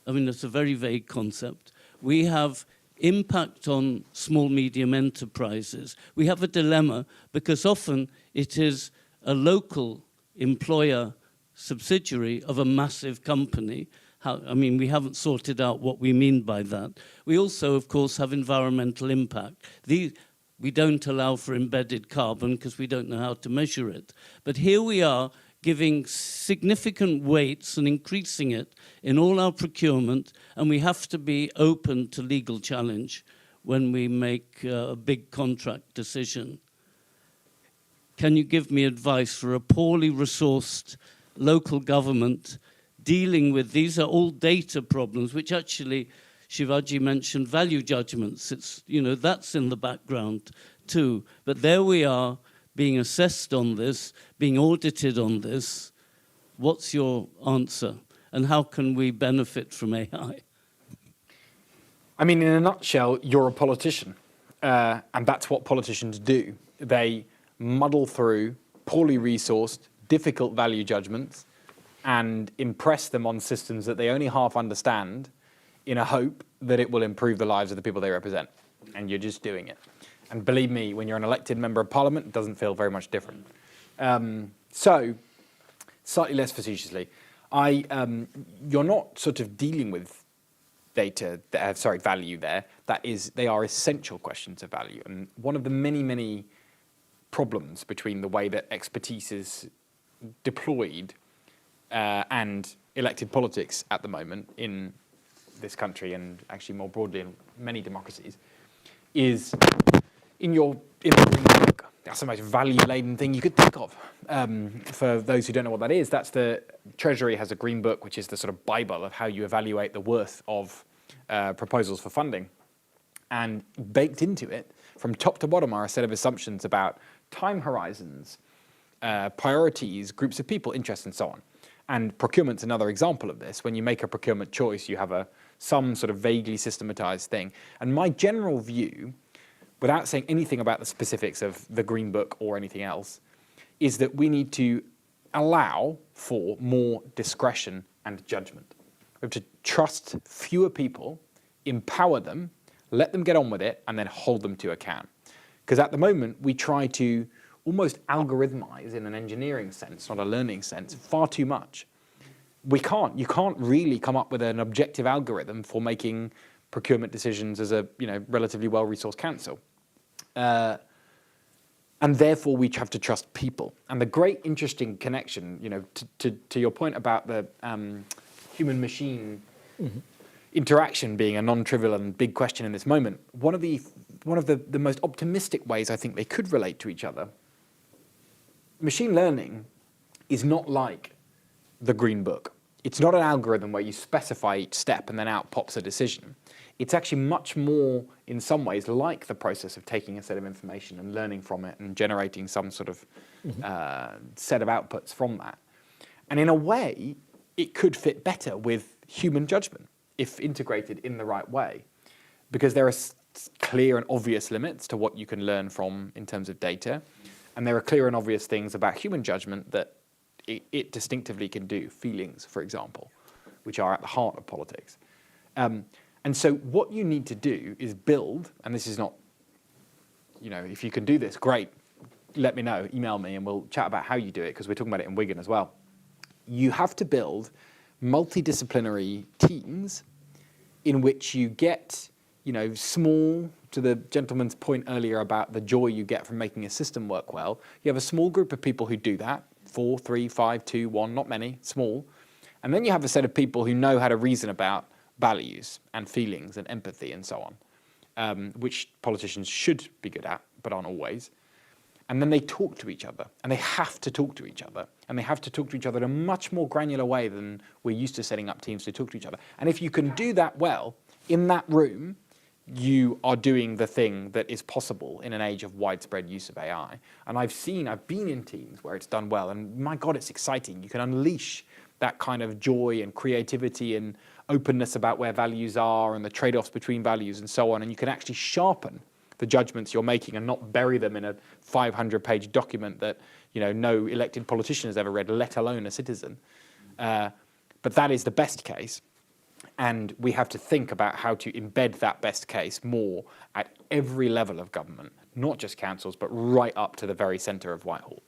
I mean, it's a very vague concept. We have impact on small, medium enterprises. We have a dilemma because often it is a local employer subsidiary of a massive company. I mean, we haven't sorted out what we mean by that. We also, of course, have environmental impact. We don't allow for embedded carbon because we don't know how to measure it. But here we are giving significant weights and increasing it in all our procurement, and we have to be open to legal challenge when we make a big contract decision. Can you give me advice for a poorly resourced local government dealing with, these are all data problems, which actually Shivaji mentioned value judgments. It's, you know, that's in the background too. But there we are, being assessed on this, being audited on this. What's your answer? And how can we benefit from AI? I mean, in a nutshell, you're a politician. And that's what politicians do. They muddle through poorly resourced, difficult value judgments and impress them on systems that they only half understand in a hope that it will improve the lives of the people they represent. And you're just doing it. And believe me, when you're an elected member of parliament, it doesn't feel very much different. So, slightly less facetiously, you're not sort of dealing with data, value there. They are essential questions of value. And one of the many, many problems between the way that expertise is deployed and elected politics at the moment in this country and actually more broadly in many democracies is in the Green Book. That's the most value-laden thing you could think of. For those who don't know what that is, that's the Treasury has a Green Book, which is the sort of Bible of how you evaluate the worth of proposals for funding. And baked into it, from top to bottom, are a set of assumptions about time horizons, priorities, groups of people, interests, and so on. And procurement's another example of this. When you make a procurement choice, you have some sort of vaguely systematized thing. And my general view, without saying anything about the specifics of the Green Book or anything else, is that we need to allow for more discretion and judgment. We have to trust fewer people, empower them, let them get on with it, and then hold them to account. Because at the moment, we try to almost algorithmize in an engineering sense, not a learning sense, far too much. You can't really come up with an objective algorithm for making procurement decisions as a relatively well-resourced council. And therefore we have to trust people. And the great interesting connection, to your point about the human-machine interaction being a non-trivial and big question in this moment, one of the most optimistic ways I think they could relate to each other, machine learning is not like the Green Book. It's not an algorithm where you specify each step and then out pops a decision. It's actually much more, in some ways, like the process of taking a set of information and learning from it and generating some sort of set of outputs from that. And in a way, it could fit better with human judgment if integrated in the right way, because there are clear and obvious limits to what you can learn from in terms of data, and there are clear and obvious things about human judgment that it distinctively can do, feelings, for example, which are at the heart of politics. And so what you need to do is build, and this is not, if you can do this, great, let me know, email me, and we'll chat about how you do it, because we're talking about it in Wigan as well. You have to build multidisciplinary teams in which you get, small, to the gentleman's point earlier about the joy you get from making a system work well, you have a small group of people who do that, 4, 3, 5, 2, 1, not many, small. And then you have a set of people who know how to reason about values and feelings and empathy and so on, which politicians should be good at, but aren't always. And then they talk to each other, and they have to talk to each other, and they have to talk to each other in a much more granular way than we're used to setting up teams to talk to each other. And if you can do that well, in that room, you are doing the thing that is possible in an age of widespread use of AI. And I've been in teams where it's done well, and my God, it's exciting. You can unleash that kind of joy and creativity and openness about where values are and the trade-offs between values and so on, and you can actually sharpen the judgments you're making and not bury them in a 500-page document that no elected politician has ever read, let alone a citizen. But that is the best case. And we have to think about how to embed that best case more at every level of government, not just councils, but right up to the very centre of Whitehall.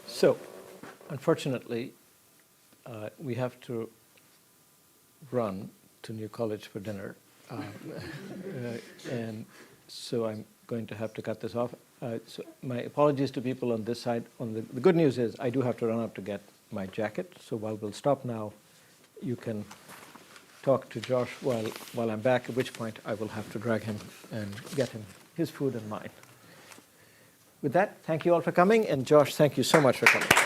So, unfortunately, we have to run to New College for dinner. And so I'm going to have to cut this off. So my apologies to people on this side. The good news is I do have to run up to get my jacket. So while we'll stop now, you can talk to Josh while I'm back, at which point I will have to drag him and get him his food and mine. With that, thank you all for coming. And Josh, thank you so much for coming.